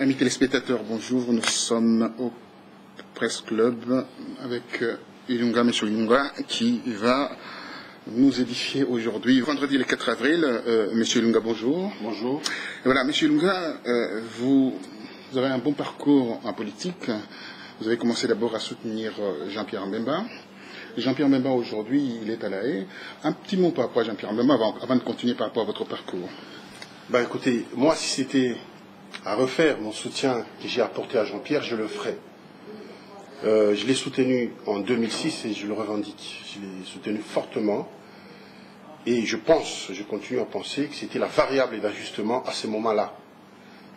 Amis téléspectateurs, bonjour. Nous sommes au Presse Club avec Ilunga, M. Ilunga, qui va nous édifier aujourd'hui. Vendredi le 4 avril, M. Ilunga, bonjour. Bonjour. Et voilà, M. Ilunga, vous avez un bon parcours en politique. Vous avez commencé d'abord à soutenir Jean-Pierre Mbemba. Jean-Pierre Mbemba, aujourd'hui, il est à La Haye. Un petit mot par rapport à Jean-Pierre Mbemba avant de continuer par rapport à votre parcours. Écoutez, moi, si c'était à refaire mon soutien que j'ai apporté à Jean-Pierre, je le ferais. Je l'ai soutenu en 2006 et je le revendique. Je l'ai soutenu fortement. Et je continue à penser que c'était la variable d'ajustement à ce moment-là.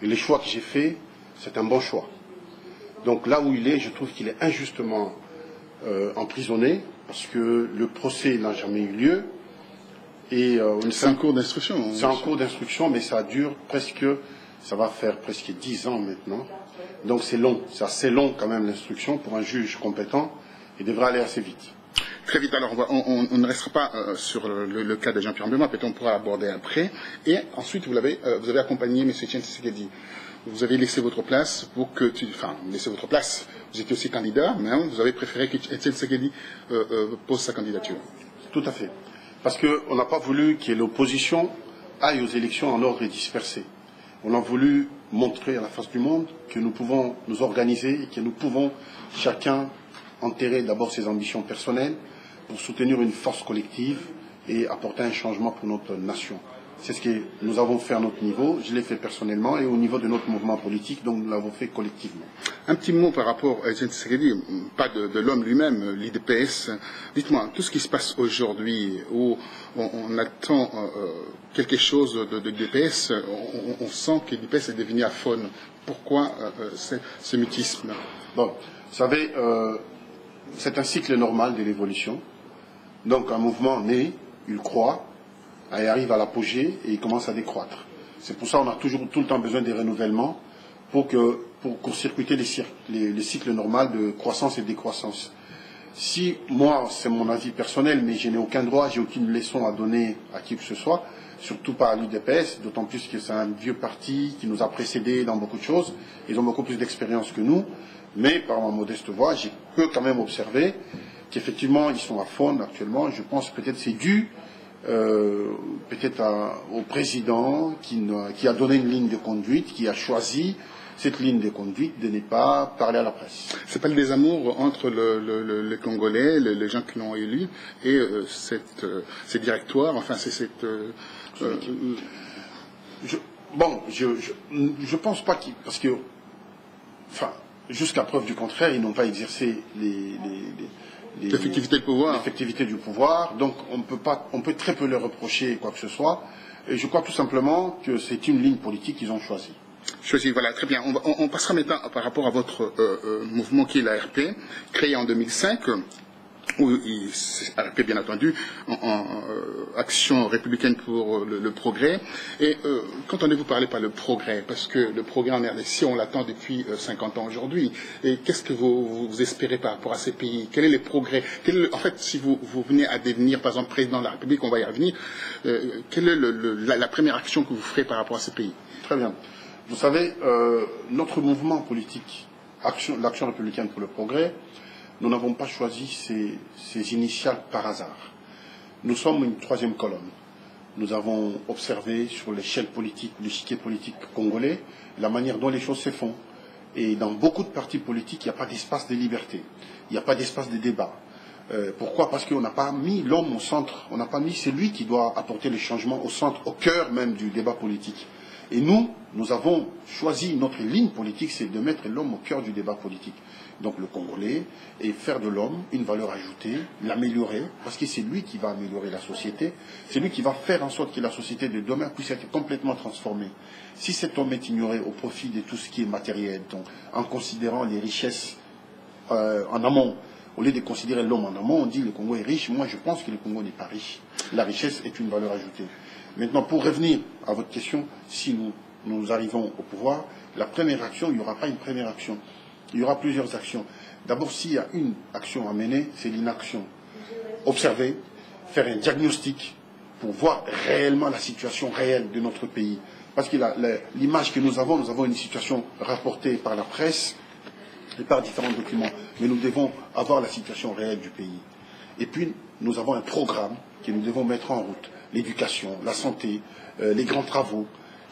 Et les choix que j'ai faits, c'est un bon choix. Donc là où il est, je trouve qu'il est injustement emprisonné parce que le procès n'a jamais eu lieu. Et c'est en cours d'instruction. C'est en cours d'instruction, mais ça va faire presque 10 ans maintenant. Donc c'est long, c'est assez long quand même l'instruction pour un juge compétent. Il devrait aller assez vite. Très vite, alors on ne restera pas sur le cas de Jean-Pierre Mbemba, peut-être on pourra aborder après. Et ensuite, vous avez accompagné M. Etienne Tshisekedi. Vous avez laissé votre place vous étiez aussi candidat, mais vous avez préféré que Etienne Tshisekedi pose sa candidature. Tout à fait. Parce qu'on n'a pas voulu que l'opposition aille aux élections en ordre dispersé. On a voulu montrer à la face du monde que nous pouvons nous organiser et que nous pouvons chacun enterrer d'abord ses ambitions personnelles pour soutenir une force collective et apporter un changement pour notre nation. C'est ce que nous avons fait à notre niveau, je l'ai fait personnellement et au niveau de notre mouvement politique, donc nous l'avons fait collectivement. Un petit mot par rapport à Etienne Tshisekedi, pas de l'homme lui-même, l'IDPS. Dites-moi, tout ce qui se passe aujourd'hui, où on attend quelque chose de l'IDPS, on sent que l'IDPS est devenu aphone. Pourquoi ce mutisme? Bon, vous savez, c'est un cycle normal de l'évolution. Donc un mouvement naît, il croît, il arrive à l'apogée et il commence à décroître. C'est pour ça qu'on a toujours tout le temps besoin des renouvellements pour court-circuiter les cycles normaux de croissance et décroissance. Si moi, c'est mon avis personnel, mais je n'ai aucun droit, j'ai aucune leçon à donner à qui que ce soit, surtout pas à l'UDPS, d'autant plus que c'est un vieux parti qui nous a précédés dans beaucoup de choses. Ils ont beaucoup plus d'expérience que nous, mais par ma modeste voix, je peux quand même observer qu'effectivement, ils sont à fond actuellement. Je pense peut-être c'est dû au président qui a donné une ligne de conduite, qui a choisi cette ligne de conduite de ne pas parler à la presse. C'est pas le désamour entre les Congolais, les gens qui l'ont élu, et ces directoires, enfin c'est cette... Je pense pas parce que, enfin, jusqu'à preuve du contraire, ils n'ont pas exercé l'effectivité du pouvoir, donc on peut très peu leur reprocher quoi que ce soit, et je crois tout simplement que c'est une ligne politique qu'ils ont choisie. Voilà, très bien. On passera maintenant par rapport à votre mouvement qui est l'ARP, créé en 2005, où ARP bien entendu, en action républicaine pour le progrès. Et qu'entendez-vous parler par le progrès? Parce que le progrès en RDC, on l'attend depuis 50 ans aujourd'hui. Et qu'est-ce que vous espérez par rapport à ces pays? Quel est le progrès? En fait, si vous venez à devenir, par exemple, président de la République, on va y revenir, quelle est la première action que vous ferez par rapport à ces pays? Très bien. Vous savez, notre mouvement politique, l'Action républicaine pour le progrès, nous n'avons pas choisi ces initiales par hasard. Nous sommes une troisième colonne. Nous avons observé sur l'échelle politique, l'échiquier politique congolais, la manière dont les choses se font. Et dans beaucoup de partis politiques, il n'y a pas d'espace de liberté. Il n'y a pas d'espace de débat. Pourquoi? Parce qu'on n'a pas mis l'homme au centre. On n'a pas mis celui qui doit apporter les changements au centre, au cœur même du débat politique. Et nous avons choisi notre ligne politique, c'est de mettre l'homme au cœur du débat politique. Donc le Congolais, et faire de l'homme une valeur ajoutée, l'améliorer, parce que c'est lui qui va améliorer la société, c'est lui qui va faire en sorte que la société de demain puisse être complètement transformée. Si cet homme est ignoré au profit de tout ce qui est matériel, donc en considérant les richesses en amont, au lieu de considérer l'homme en amont, on dit le Congo est riche, moi je pense que le Congo n'est pas riche. La richesse est une valeur ajoutée. Maintenant, pour revenir à votre question, si nous arrivons au pouvoir, la première action, il n'y aura pas une première action. Il y aura plusieurs actions. D'abord, s'il y a une action à mener, c'est l'inaction. Observer, faire un diagnostic pour voir réellement la situation réelle de notre pays. Parce que l'image que nous avons une situation rapportée par la presse et par différents documents. Mais nous devons avoir la situation réelle du pays. Et puis, nous avons un programme que nous devons mettre en route. L'éducation, la santé, les grands travaux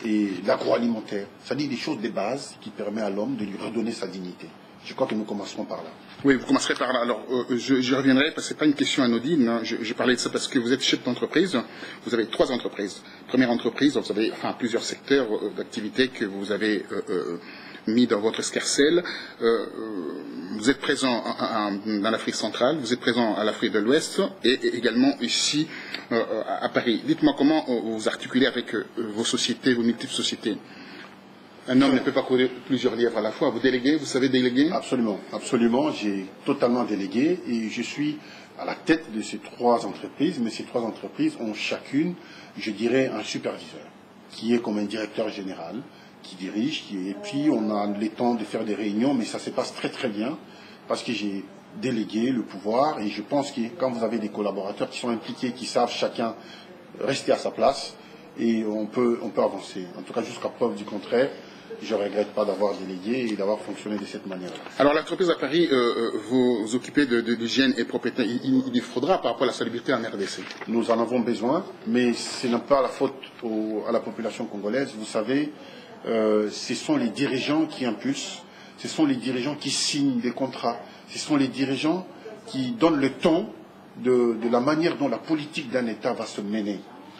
et l'agroalimentaire. C'est-à-dire des choses de base qui permettent à l'homme de lui redonner sa dignité. Je crois que nous commencerons par là. Oui, vous commencerez par là. Alors, je reviendrai, parce que ce n'est pas une question anodine. Hein. Je parlais de ça parce que vous êtes chef d'entreprise. Vous avez 3 entreprises. Première entreprise, vous avez plusieurs secteurs d'activité que vous avez mis dans votre escarcelle. Vous êtes présent dans l'Afrique centrale, vous êtes présent à l'Afrique de l'Ouest et également ici à Paris. Dites-moi comment vous articulez avec vos sociétés, vos multiples sociétés. Un homme ne peut pas courir plusieurs livres à la fois. Vous déléguez, vous savez déléguer? Absolument, absolument. J'ai totalement délégué et je suis à la tête de ces 3 entreprises. Mais ces 3 entreprises ont chacune, je dirais, un superviseur qui est comme un directeur général, qui dirige. Et puis on a le temps de faire des réunions, mais ça se passe très très bien parce que j'ai délégué le pouvoir. Et je pense que quand vous avez des collaborateurs qui sont impliqués, qui savent chacun rester à sa place, et on peut avancer. En tout cas, jusqu'à preuve du contraire. Je ne regrette pas d'avoir délégué et d'avoir fonctionné de cette manière-là. Alors l'entreprise à Paris, vous occupez de l'hygiène et propriété. Il faudra par rapport à la salubrité en RDC. Nous en avons besoin, mais ce n'est pas la faute à la population congolaise. Vous savez, ce sont les dirigeants qui impulsent, ce sont les dirigeants qui signent des contrats, ce sont les dirigeants qui donnent le ton de la manière dont la politique d'un État va se mener.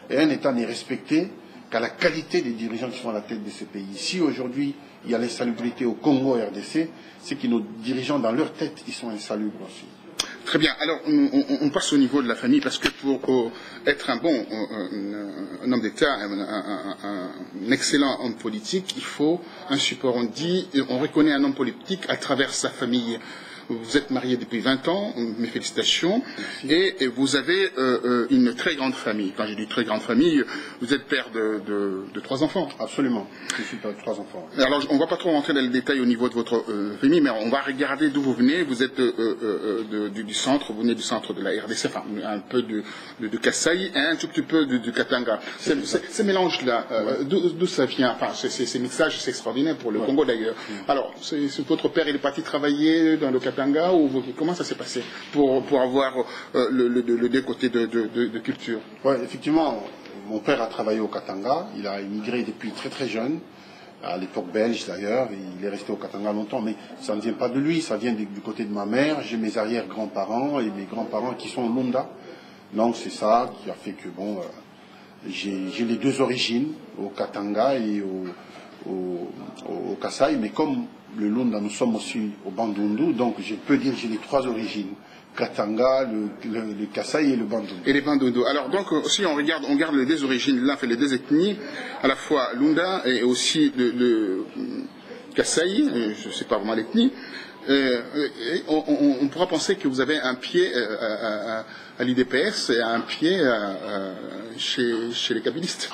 Et un État n'est respecté qu'à la qualité des dirigeants qui sont à la tête de ce pays. Si aujourd'hui il y a l'insalubrité au Congo et RDC, c'est que nos dirigeants dans leur tête, ils sont insalubres aussi. Très bien. Alors on passe au niveau de la famille parce que pour être un un homme d'État, un excellent homme politique, il faut un support. On reconnaît un homme politique à travers sa famille. Vous êtes marié depuis 20 ans, mes félicitations, et vous avez une très grande famille. Quand je dis très grande famille, vous êtes père de 3 enfants. Absolument, je suis père de 3 enfants. Alors, on ne va pas trop rentrer dans le détail au niveau de votre famille, mais on va regarder d'où vous venez. Vous êtes du centre, vous venez du centre de la RDC, enfin un peu de Kasaï et un tout petit peu du Katanga. Ces mélanges-là, d'où ça vient? Enfin, ces mixages, c'est extraordinaire pour le Congo d'ailleurs. Alors, votre père, il est parti travailler dans le Katanga, ou comment ça s'est passé pour avoir le deux côtés de culture? Oui, effectivement, mon père a travaillé au Katanga. Il a immigré depuis très très jeune, à l'époque belge d'ailleurs. Il est resté au Katanga longtemps, mais ça ne vient pas de lui, ça vient du côté de ma mère. J'ai mes arrière-grands-parents et mes grands-parents qui sont au Lunda. Donc c'est ça qui a fait que j'ai les 2 origines, au Katanga et au Kasaï, mais comme le Lunda, nous sommes aussi au Bandundu, donc je peux dire que j'ai les 3 origines. Katanga, le Kasaï et le Bandundu. Et les Bandundu. Alors donc, si on garde les 2 origines, là, fait les 2 ethnies, à la fois Lunda et aussi le Kasaï, je ne sais pas vraiment l'ethnie, on pourra penser que vous avez un pied à l'IDPS et un pied chez les kabylistes.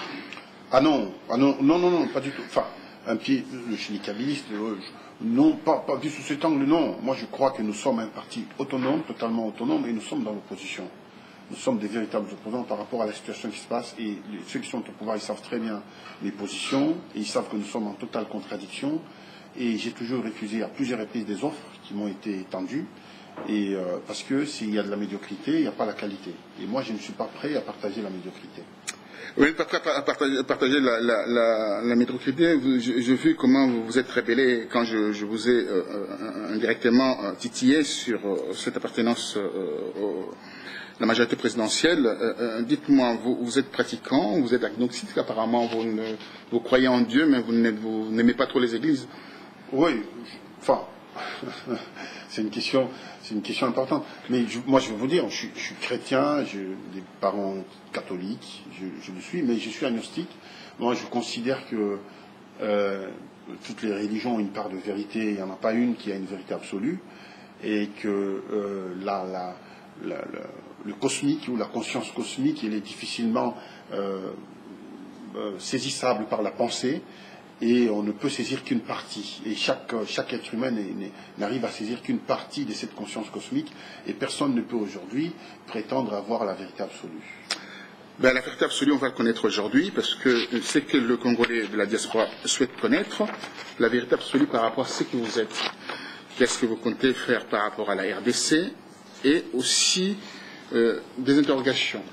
Ah non, pas du tout. Enfin, un pied chez les kabylistes, non, pas vu sous cet angle, non. Moi, je crois que nous sommes un parti autonome, totalement autonome, et nous sommes dans l'opposition. Nous sommes des véritables opposants par rapport à la situation qui se passe, et ceux qui sont au pouvoir, ils savent très bien les positions, et ils savent que nous sommes en totale contradiction, et j'ai toujours refusé à plusieurs reprises des offres qui m'ont été tendues, et parce que s'il y a de la médiocrité, il n'y a pas la qualité. Et moi, je ne suis pas prêt à partager la médiocrité. Vous n'êtes pas prêt à partager la médiocrité. J'ai vu comment vous vous êtes rébellé quand je vous ai indirectement titillé sur cette appartenance à la majorité présidentielle. Dites-moi, vous êtes pratiquant, vous êtes agnostique, apparemment vous croyez en Dieu, mais vous n'aimez pas trop les églises. Oui, enfin, c'est une question importante. Mais moi, je vais vous dire, je suis chrétien, j'ai des parents catholiques, je le suis, mais je suis agnostique. Moi, je considère que toutes les religions ont une part de vérité, il n'y en a pas une qui a une vérité absolue, et que le cosmique ou la conscience cosmique, elle est difficilement saisissable par la pensée. Et on ne peut saisir qu'une partie. Et chaque être humain n'arrive à saisir qu'une partie de cette conscience cosmique. Et personne ne peut aujourd'hui prétendre avoir la vérité absolue. Ben, la vérité absolue, on va le connaître aujourd'hui, parce que c'est que le Congolais de la diaspora souhaite connaître, la vérité absolue par rapport à ce que vous êtes. Qu'est-ce que vous comptez faire par rapport à la RDC, et aussi des interrogations.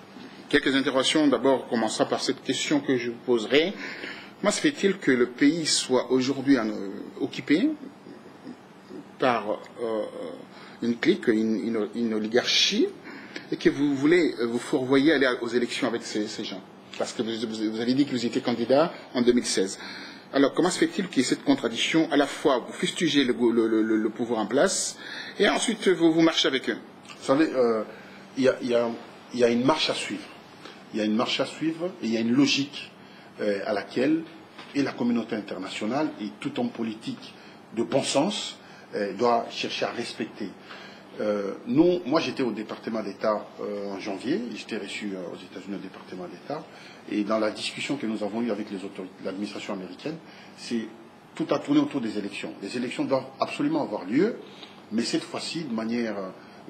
Quelques interrogations, d'abord, commençant par cette question que je vous poserai. Comment se fait-il que le pays soit aujourd'hui occupé par une clique, une oligarchie, et que vous voulez vous fourvoyer aller aux élections avec ces gens? Parce que vous avez dit que vous étiez candidat en 2016. Alors, comment se fait-il qu'il y ait cette contradiction? À la fois, vous fustigez le pouvoir en place, et ensuite, vous marchez avec eux. Vous savez, il y a une marche à suivre. Il y a une marche à suivre, et il y a une logique à laquelle et la communauté internationale et tout homme politique de bon sens doit chercher à respecter. Moi, j'étais au département d'État en janvier, j'étais reçu aux États-Unis au département d'État, et dans la discussion que nous avons eue avec les autorités, l'administration américaine, tout a tourné autour des élections. Les élections doivent absolument avoir lieu, mais cette fois-ci de manière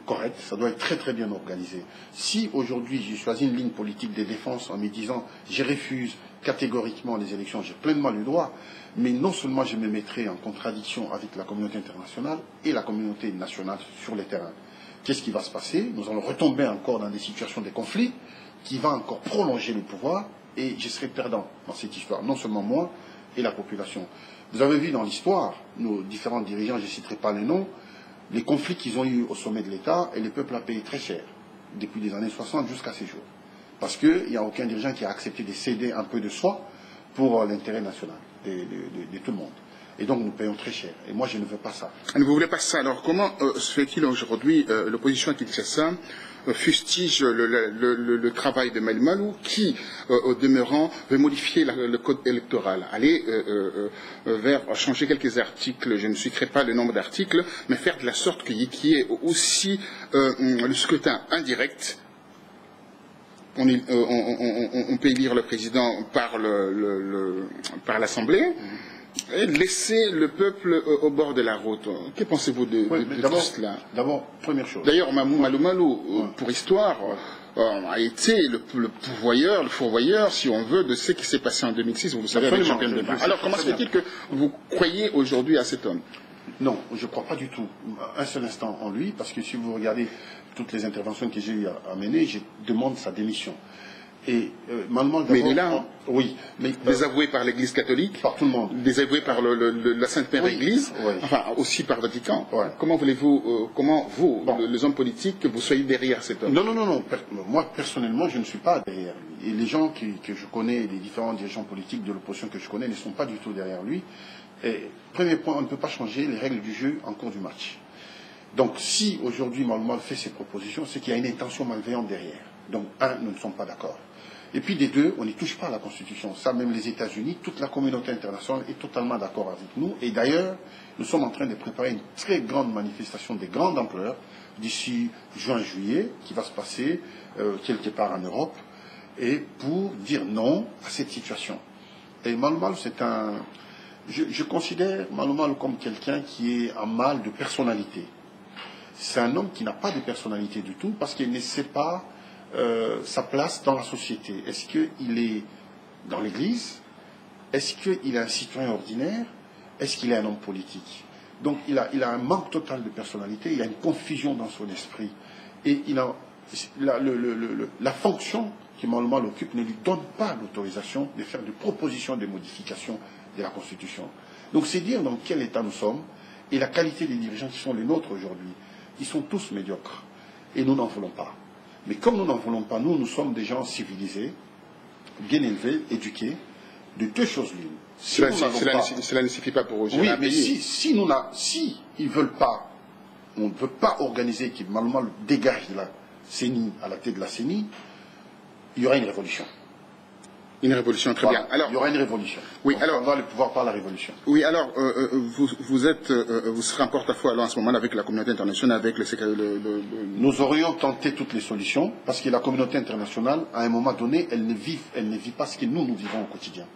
correcte, ça doit être très très bien organisé. Si aujourd'hui j'ai choisi une ligne politique de défense en me disant je refuse catégoriquement les élections, j'ai pleinement le droit, mais non seulement je me mettrai en contradiction avec la communauté internationale et la communauté nationale sur le terrain. Qu'est-ce qui va se passer? Nous allons retomber encore dans des situations de conflit qui vont encore prolonger le pouvoir, et je serai perdant dans cette histoire, non seulement moi et la population. Vous avez vu dans l'histoire, nos différents dirigeants, je ne citerai pas les noms, les conflits qu'ils ont eus au sommet de l'État, et le peuple a payé très cher, depuis les années 60 jusqu'à ces jours. Parce qu'il n'y a aucun dirigeant qui a accepté de céder un peu de soi pour l'intérêt national de tout le monde. Et donc nous payons très cher. Et moi je ne veux pas ça. Vous ne voulez pas ça. Alors comment se fait-il aujourd'hui, l'opposition à Kinshasa fustige le travail de Maï Malou, qui, au demeurant, veut modifier le code électoral, aller vers changer quelques articles, je ne citerai pas le nombre d'articles, mais faire de la sorte qu'il y ait aussi le scrutin indirect. On peut élire le président par l'Assemblée et laisser le peuple au bord de la route. Que pensez-vous de tout cela? D'abord, première chose. D'ailleurs, Malou Malou, pour histoire, a été le fourvoyeur, si on veut, de ce qui s'est passé en 2006, vous le savez, avec le champion de bain. Alors, comment se fait-il que vous croyez aujourd'hui à cet homme? Non, je ne crois pas du tout un seul instant en lui, parce que si vous regardez toutes les interventions que j'ai eu à mener, je demande sa démission. Et mais il est là, hein. Oui, mais désavoué par l'Église catholique, par tout le monde, désavoué par la Sainte Mère Église, oui. Enfin aussi par le Vatican. Ouais. Comment voulez-vous, les hommes politiques, que vous soyez derrière cet homme? Non. Moi personnellement, je ne suis pas derrière lui. Et les gens que je connais, les différents dirigeants politiques de l'opposition que je connais, ne sont pas du tout derrière lui. Et, premier point, on ne peut pas changer les règles du jeu en cours du match. Donc, si aujourd'hui Malmal fait ses propositions, c'est qu'il y a une intention malveillante derrière. Donc, nous ne sommes pas d'accord. Et puis, des deux, on n'y touche pas à la Constitution. Ça, même les États-Unis, toute la communauté internationale est totalement d'accord avec nous. Et d'ailleurs, nous sommes en train de préparer une très grande manifestation de grande ampleur d'ici juin-juillet, qui va se passer quelque part en Europe, et pour dire non à cette situation. Et Malmal, c'est un... Je considère Malmal comme quelqu'un qui est en mal de personnalité. C'est un homme qui n'a pas de personnalité du tout, parce qu'il ne sait pas sa place dans la société. Est-ce qu'il est dans l'Église? Est-ce qu'il est un citoyen ordinaire? Est-ce qu'il est un homme politique? Donc il a un manque total de personnalité, il y a une confusion dans son esprit. Et la fonction que Malmal occupe ne lui donne pas l'autorisation de faire des propositions de modification de la Constitution. Donc c'est dire dans quel état nous sommes, et la qualité des dirigeants qui sont les nôtres aujourd'hui. Ils sont tous médiocres, et nous n'en voulons pas. Mais comme nous n'en voulons pas, nous sommes des gens civilisés, bien élevés, éduqués, de deux choses l'une. Cela ne suffit pas pour eux. Oui, mais si ils ne veulent pas, on ne veut pas organiser, qui malheureusement dégage de la CENI à la tête de la CENI, il y aura une révolution. Une révolution, très bien. Alors, il y aura une révolution. Oui, on prendra le pouvoir par la révolution. Oui, alors, vous serez en porte-à-faux à ce moment avec la communauté internationale, avec Nous aurions tenté toutes les solutions, parce que la communauté internationale, à un moment donné, elle ne vit pas ce que nous vivons au quotidien.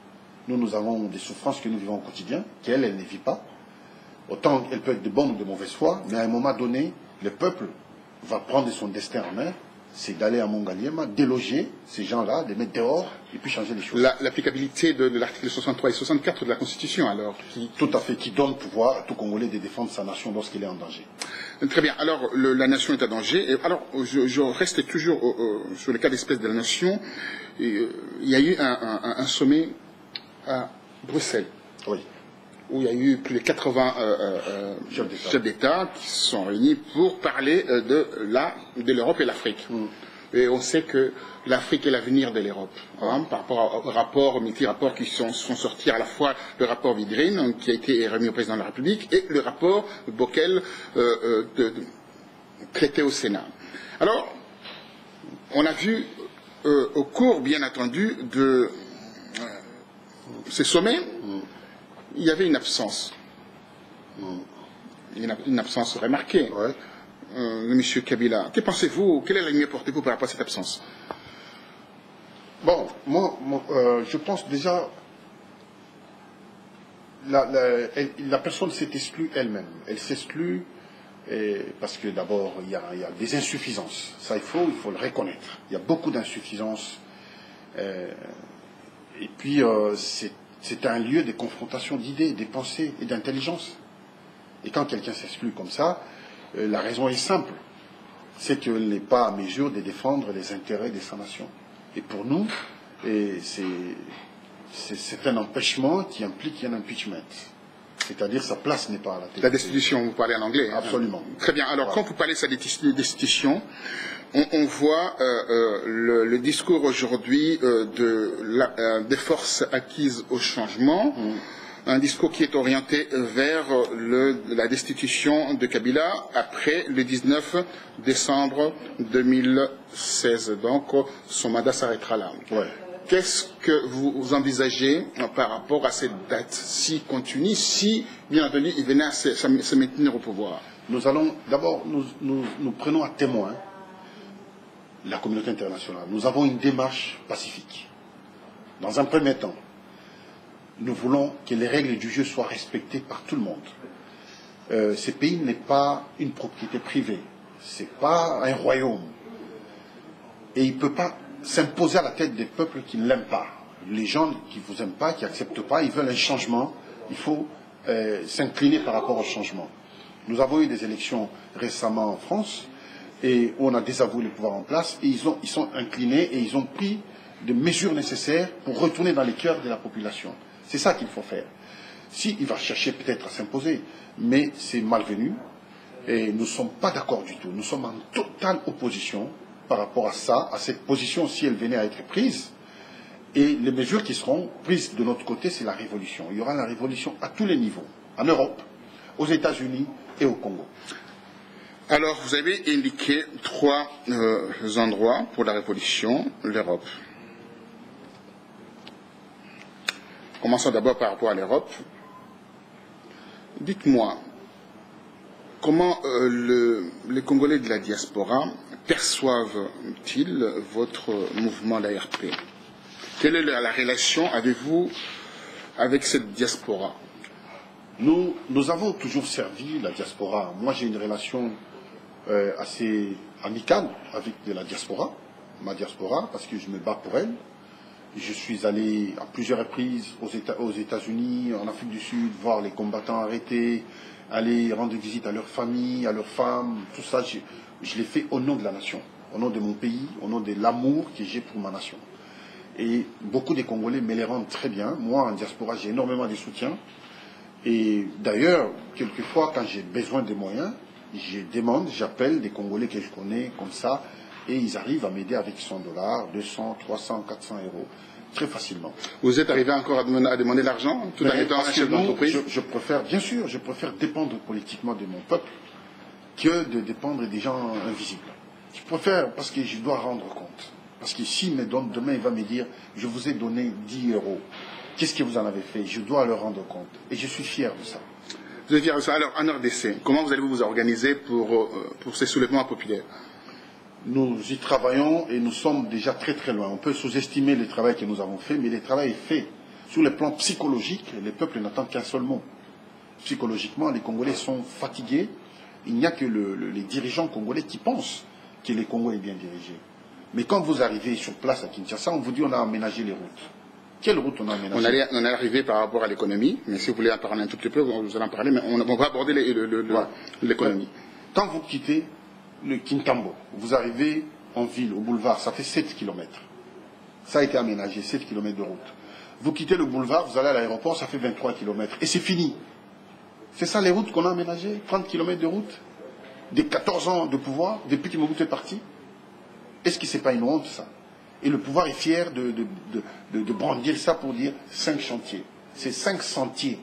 Nous avons des souffrances que nous vivons au quotidien, qu'elle ne vit pas. Autant elle peut être de bonne ou de mauvaise foi, mais à un moment donné, le peuple va prendre son destin en main c'est d'aller à Mongaliema, déloger ces gens-là, les mettre dehors et puis changer les choses. L'applicabilité de l'article 63 et 64 de la Constitution, alors Tout à fait, qui donne pouvoir à tout Congolais de défendre sa nation lorsqu'il est en danger. Très bien. Alors, la nation est en danger. Et alors, je reste toujours sur le cas d'espèce de la nation. Il y a eu un sommet à Bruxelles. Oui. Où il y a eu plus de 80 chefs d'État qui se sont réunis pour parler de l'Europe et l'Afrique. Et on sait que l'Afrique est l'avenir de l'Europe. Hein, par rapport aux rapports, multi-rapports qui sont sortis, à la fois le rapport Vidrine, qui a été remis au président de la République, et le rapport Bockel traité au Sénat. Alors, on a vu au cours, bien entendu, de ces sommets, il y avait une absence. Une absence remarquée. Ouais. De M. Kabila. Que pensez-vous? Quelle est la ligne portez-vous par rapport à cette absence? Bon, moi, je pense déjà, la personne s'est exclue elle-même. Elle s'exclut parce que d'abord, il y a des insuffisances. Ça, il faut le reconnaître. Il y a beaucoup d'insuffisances. Et puis, c'est un lieu de confrontation d'idées, de pensées et d'intelligence. Et quand quelqu'un s'exclut comme ça, la raison est simple. C'est qu'elle n'est pas à mesure de défendre les intérêts de sa nation. Et pour nous, c'est un empêchement qui implique un impeachment. C'est-à-dire sa place n'est pas à la tête. La destitution, vous parlez en anglais. Absolument. Hein. Très bien. Alors, quand vous parlez de sa destitution, on voit le discours aujourd'hui des forces acquises au changement, un discours qui est orienté vers la destitution de Kabila après le 19 décembre 2016. Donc, son mandat s'arrêtera là. Ouais. Qu'est-ce que vous envisagez par rapport à cette date, si continue, si, bien entendu, il venait à se maintenir au pouvoir? Nous allons, d'abord, nous prenons à témoin la communauté internationale. Nous avons une démarche pacifique. Dans un premier temps, nous voulons que les règles du jeu soient respectées par tout le monde. Ce pays n'est pas une propriété privée. Ce n'est pas un royaume. Et il ne peut pas s'imposer à la tête des peuples qui ne l'aiment pas. Les gens qui ne vous aiment pas, qui n'acceptent pas, ils veulent un changement. Il faut s'incliner par rapport au changement. Nous avons eu des élections récemment en France et on a désavoué le pouvoir en place et ils sont inclinés et ils ont pris des mesures nécessaires pour retourner dans les cœurs de la population. C'est ça qu'il faut faire. Si, il va chercher peut-être à s'imposer, mais c'est malvenu et nous ne sommes pas d'accord du tout. Nous sommes en totale opposition par rapport à ça, à cette position si elle venait à être prise. Et les mesures qui seront prises de notre côté, c'est la révolution. Il y aura la révolution à tous les niveaux, en Europe, aux États-Unis et au Congo. Alors, vous avez indiqué 3 endroits pour la révolution, l'Europe. Commençons d'abord par rapport à l'Europe. Dites-moi, comment les Congolais de la diaspora perçoivent-ils votre mouvement d'ARP? Quelle est la relation avez-vous avec cette diaspora? Nous avons toujours servi la diaspora. Moi, j'ai une relation assez amicale avec la diaspora, ma diaspora, parce que je me bats pour elle. Je suis allé à plusieurs reprises aux États-Unis, en Afrique du Sud, voir les combattants arrêtés, aller rendre visite à leurs familles, à leurs femmes, tout ça, je l'ai fait au nom de la nation, au nom de mon pays, au nom de l'amour que j'ai pour ma nation. Et beaucoup de Congolais me les rendent très bien. Moi, en diaspora, j'ai énormément de soutien. Et d'ailleurs, quelquefois, quand j'ai besoin de moyens, j'appelle des Congolais que je connais comme ça, et ils arrivent à m'aider avec $100, 200, 300, 400 euros, très facilement. Vous êtes arrivé encore à demander l'argent, tout en étant un chef d'entreprise? Je préfère, bien sûr, je préfère dépendre politiquement de mon peuple que de dépendre des gens invisibles. Je préfère, parce que je dois rendre compte. Parce que s'il me donne, demain, il va me dire, je vous ai donné 10 euros. Qu'est-ce que vous en avez fait? Je dois leur rendre compte. Et je suis fier de ça. Vous êtes fier de ça. Alors, en RDC, comment vous allez-vous vous organiser pour ces soulèvements populaires? Nous y travaillons et nous sommes déjà très très loin. On peut sous-estimer le travail que nous avons fait, mais le travail est fait. Sur le plan psychologique, les peuples n'attendent qu'un seul mot. Psychologiquement, les Congolais sont fatigués. Il n'y a que les dirigeants congolais qui pensent que le Congo est bien dirigé. Mais quand vous arrivez sur place à Kinshasa, on vous dit on a aménagé les routes. Quelle route on a aménagée? On est arrivé par rapport à l'économie, mais si vous voulez en parler un tout petit peu, vous allez en parler, mais on va aborder l'économie. Quand vous quittez le Kintambo, vous arrivez en ville, au boulevard, ça fait 7 km. Ça a été aménagé, 7 km de route. Vous quittez le boulevard, vous allez à l'aéroport, ça fait 23 km. Et c'est fini. C'est ça les routes qu'on a aménagées, 30 km de route, des 14 ans de pouvoir, depuis que Mobutu est parti. Est-ce que ce n'est pas une honte, ça? Et le pouvoir est fier de brandir ça pour dire 5 chantiers. C'est 5 sentiers.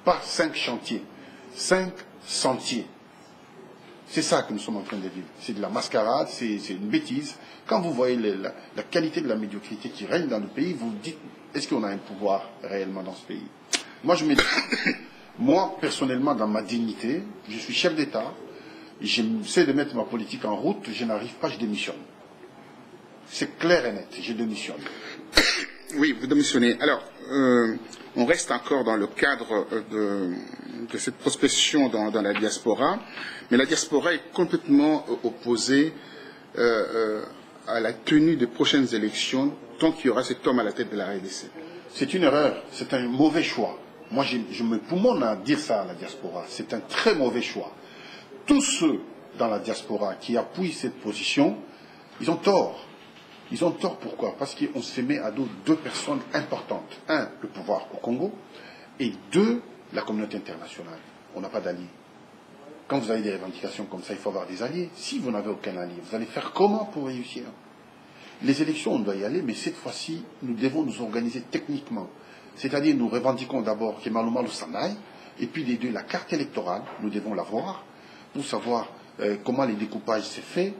Pas 5 chantiers. 5 sentiers. C'est ça que nous sommes en train de vivre. C'est de la mascarade, c'est une bêtise. Quand vous voyez la qualité de la médiocrité qui règne dans le pays, vous vous dites, est-ce qu'on a un pouvoir réellement dans ce pays? Moi, je me dis, moi, personnellement, dans ma dignité, je suis chef d'État, j'essaie de mettre ma politique en route, je n'arrive pas, je démissionne. C'est clair et net, je démissionne. Oui, vous démissionnez. Alors, on reste encore dans le cadre de cette prospection dans la diaspora, mais la diaspora est complètement opposée à la tenue des prochaines élections tant qu'il y aura cet homme à la tête de la RDC. C'est une erreur, c'est un mauvais choix. Moi, je me poumonne à dire ça à la diaspora. C'est un très mauvais choix. Tous ceux dans la diaspora qui appuient cette position, ils ont tort. Ils ont tort pourquoi? Parce qu'on se met à dos deux personnes importantes. Un, le pouvoir au Congo, et deux, la communauté internationale. On n'a pas d'alliés. Quand vous avez des revendications comme ça, il faut avoir des alliés. Si vous n'avez aucun allié, vous allez faire comment pour réussir? Les élections, on doit y aller, mais cette fois-ci, nous devons nous organiser techniquement. C'est-à-dire, nous revendiquons d'abord que Malou s'en aille, et puis les deux, la carte électorale, nous devons l'avoir, pour savoir comment les découpages s'est fait,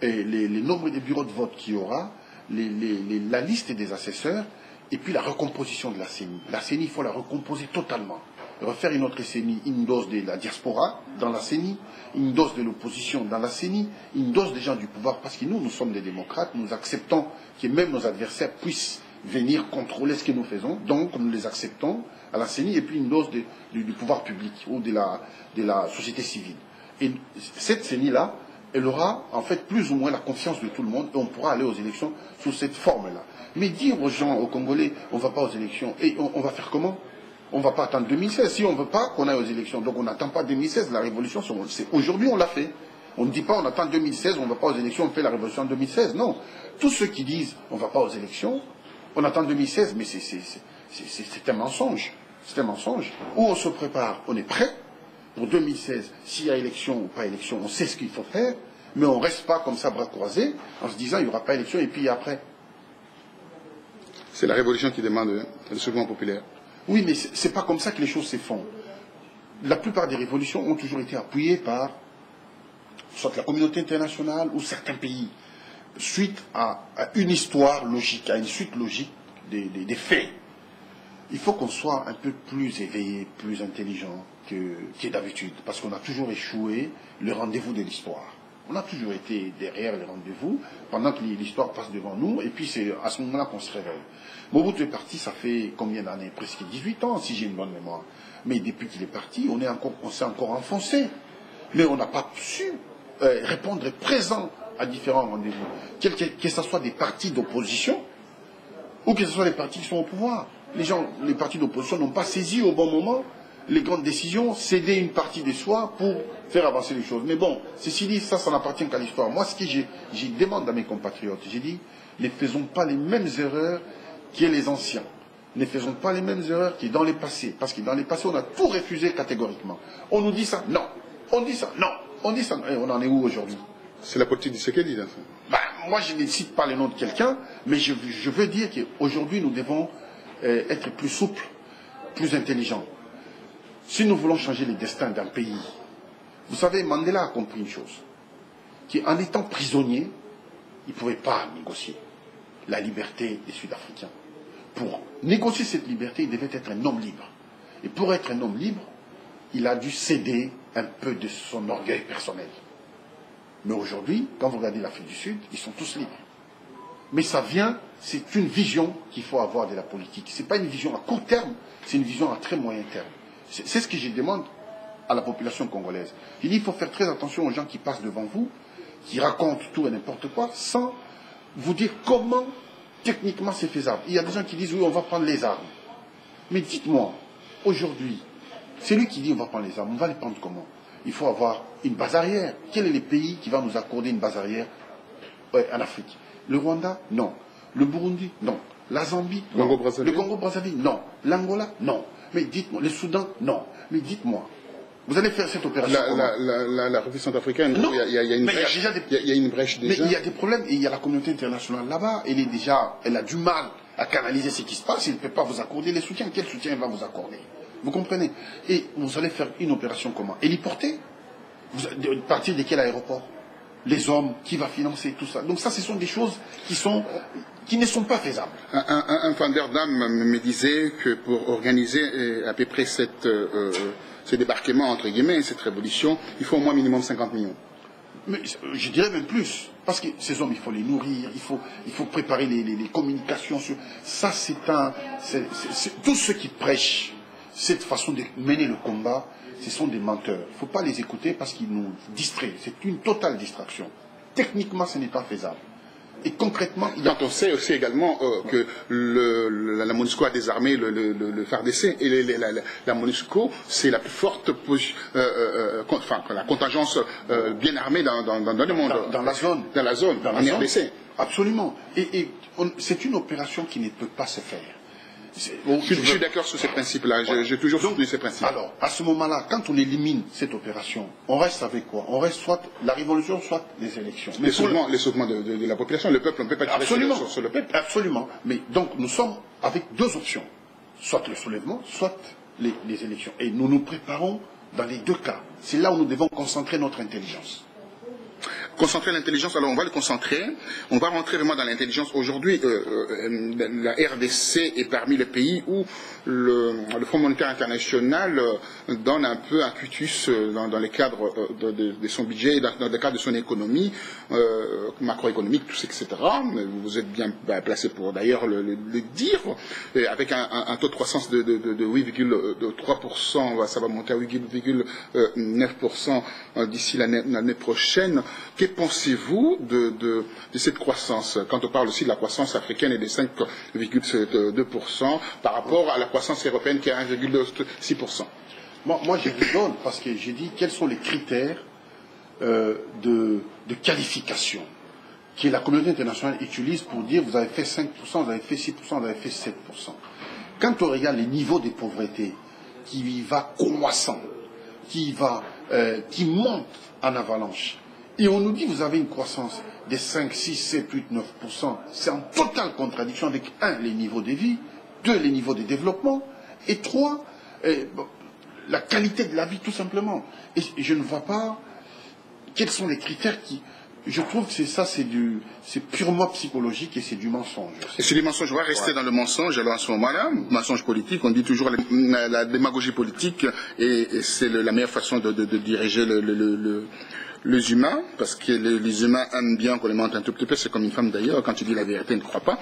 et les nombres de bureaux de vote qu'il y aura, la liste des assesseurs, et puis la recomposition de la CENI. La CENI, il faut la recomposer totalement. Refaire une autre CENI, une dose de la diaspora dans la CENI, une dose de l'opposition dans la CENI, une dose des gens du pouvoir, parce que nous sommes des démocrates, nous acceptons que même nos adversaires puissent venir contrôler ce que nous faisons, donc nous les acceptons à la CENI, et puis une dose du pouvoir public ou de la société civile. Et cette CENI-là, elle aura en fait plus ou moins la confiance de tout le monde et on pourra aller aux élections sous cette forme-là. Mais dire aux gens, aux Congolais, on ne va pas aux élections, et on va faire comment? On ne va pas attendre 2016. Si on ne veut pas qu'on aille aux élections, donc on n'attend pas 2016, la révolution, aujourd'hui on l'a fait. On ne dit pas on attend 2016, on ne va pas aux élections, on fait la révolution en 2016. Non. Tous ceux qui disent on ne va pas aux élections, on attend 2016, mais c'est un mensonge. C'est un mensonge. Ou on se prépare, on est prêt. Pour 2016, s'il y a élection ou pas élection, on sait ce qu'il faut faire, mais on ne reste pas comme ça bras croisés en se disant il n'y aura pas élection et puis après. C'est la révolution qui demande le second populaire. Oui, mais ce n'est pas comme ça que les choses se font. La plupart des révolutions ont toujours été appuyées par soit la communauté internationale ou certains pays, suite à une histoire logique, à une suite logique des faits. Il faut qu'on soit un peu plus éveillé, plus intelligent que d'habitude, parce qu'on a toujours échoué le rendez-vous de l'histoire. On a toujours été derrière les rendez-vous, pendant que l'histoire passe devant nous, et puis c'est à ce moment-là qu'on se réveille. Mobutu est parti, ça fait combien d'années? Presque 18 ans, si j'ai une bonne mémoire. Mais depuis qu'il est parti, on s'est encore enfoncé. Mais on n'a pas su répondre présent à différents rendez-vous. Que ce soit des partis d'opposition, ou que ce soit les partis qui sont au pouvoir. Les partis d'opposition n'ont pas saisi au bon moment les grandes décisions, céder une partie de soi pour faire avancer les choses. Mais bon, ceci dit, ça n'appartient qu'à l'histoire. Moi, ce que je demande à mes compatriotes, j'ai dit, ne faisons pas les mêmes erreurs que les anciens. Ne faisons pas les mêmes erreurs que dans les passés. Parce que dans les passés, on a tout refusé catégoriquement. On nous dit ça, non. On dit ça, non. On dit ça, non. Et on en est où aujourd'hui? C'est la politique de ce qu'elle dit, là. Moi, je ne cite pas le nom de quelqu'un, mais je veux dire qu'aujourd'hui, nous devons être plus souples, plus intelligents. Si nous voulons changer le destin d'un pays, vous savez, Mandela a compris une chose, qu'en étant prisonnier, il ne pouvait pas négocier la liberté des Sud-Africains. Pour négocier cette liberté, il devait être un homme libre. Et pour être un homme libre, il a dû céder un peu de son orgueil personnel. Mais aujourd'hui, quand vous regardez l'Afrique du Sud, ils sont tous libres. Mais ça vient, c'est une vision qu'il faut avoir de la politique. Ce n'est pas une vision à court terme, c'est une vision à très moyen terme. C'est ce que je demande à la population congolaise. Il dit il faut faire très attention aux gens qui passent devant vous, qui racontent tout et n'importe quoi, sans vous dire comment techniquement c'est faisable. Il y a des gens qui disent oui, on va prendre les armes. Mais dites-moi, aujourd'hui, c'est lui qui dit on va prendre les armes, on va les prendre comment? Il faut avoir une base arrière. Quel est le pays qui va nous accorder une base arrière en Afrique? Le Rwanda? Non. Le Burundi? Non. La Zambie? Non. Le Congo-Brazzaville? Non. L'Angola? Non. Mais dites-moi, le Soudan? Non. Mais dites-moi, vous allez faire cette opération la République centrafricaine, non. Il y a une brèche. Il y a une brèche déjà. Mais il y a des problèmes et il y a la communauté internationale là-bas. Elle a du mal à canaliser ce qui se passe. Elle ne peut pas vous accorder les soutiens. Quel soutien elle va vous accorder? Vous comprenez? Et vous allez faire une opération comment? Héliportée? Partir de quel aéroport? Les hommes, qui va financer tout ça? Donc ça, ce sont des choses qui ne sont pas faisables. Un Van Dam me disait que pour organiser à peu près ce débarquement, entre guillemets, cette révolution, il faut au moins minimum 50 millions. Mais je dirais même plus, parce que ces hommes, il faut les nourrir, il faut préparer les communications. Ça, tous ceux qui prêchent cette façon de mener le combat, ce sont des menteurs. Il ne faut pas les écouter parce qu'ils nous distraient. C'est une totale distraction. Techniquement, ce n'est pas faisable. Et concrètement... Quand on sait aussi également que la MONUSCO a désarmé le FARDC, et la MONUSCO, c'est la plus forte la contingence bien armée dans le monde. Dans la zone. Dans la zone, en RDC. Absolument. Et c'est une opération qui ne peut pas se faire. Je suis d'accord sur ces principes-là. J'ai toujours soutenu ces principes. Alors, à ce moment-là, quand on élimine cette opération, on reste avec quoi? On reste soit la révolution, soit les élections. Mais les sautements de la population, le peuple, on ne peut pas tirer sur le peuple. Absolument. Mais donc, nous sommes avec deux options. Soit le soulèvement, soit les élections. Et nous nous préparons dans les deux cas. C'est là où nous devons concentrer notre intelligence. Concentrer l'intelligence, alors on va le concentrer, on va rentrer vraiment dans l'intelligence. Aujourd'hui, la RDC est parmi les pays où le Fonds monétaire international donne un peu un cutus dans les cadres de son budget, dans le cadre de son économie, macroéconomique, tout ça, etc. Vous êtes bien placé pour d'ailleurs le dire, avec un taux de croissance de 8,3%, ça va monter à 8,9% d'ici l'année prochaine. Que pensez-vous de cette croissance? Quand on parle aussi de la croissance africaine et des 5,2% par rapport à la croissance européenne qui est à 1,6%. Moi, je rigole parce que j'ai dit quels sont les critères de qualification que la communauté internationale utilise pour dire vous avez fait 5%, vous avez fait 6%, vous avez fait 7%. Quand on regarde les niveaux de pauvreté qui va croissant, qui monte en avalanche, et on nous dit vous avez une croissance de 5, 6, 7, 8, 9%, c'est en totale contradiction avec 1, les niveaux de vie, 2, les niveaux de développement, et 3, la qualité de la vie tout simplement. Et je ne vois pas quels sont les critères qui... Je trouve que c'est purement psychologique et c'est du mensonge. Et c'est du mensonge. On va rester dans le mensonge. Alors à ce moment-là, mensonge politique, on dit toujours la démagogie politique et c'est la meilleure façon de diriger les humains, parce que les humains aiment bien qu'on les mente un tout petit peu. C'est comme une femme d'ailleurs, quand tu dis la vérité, elle ne croit pas.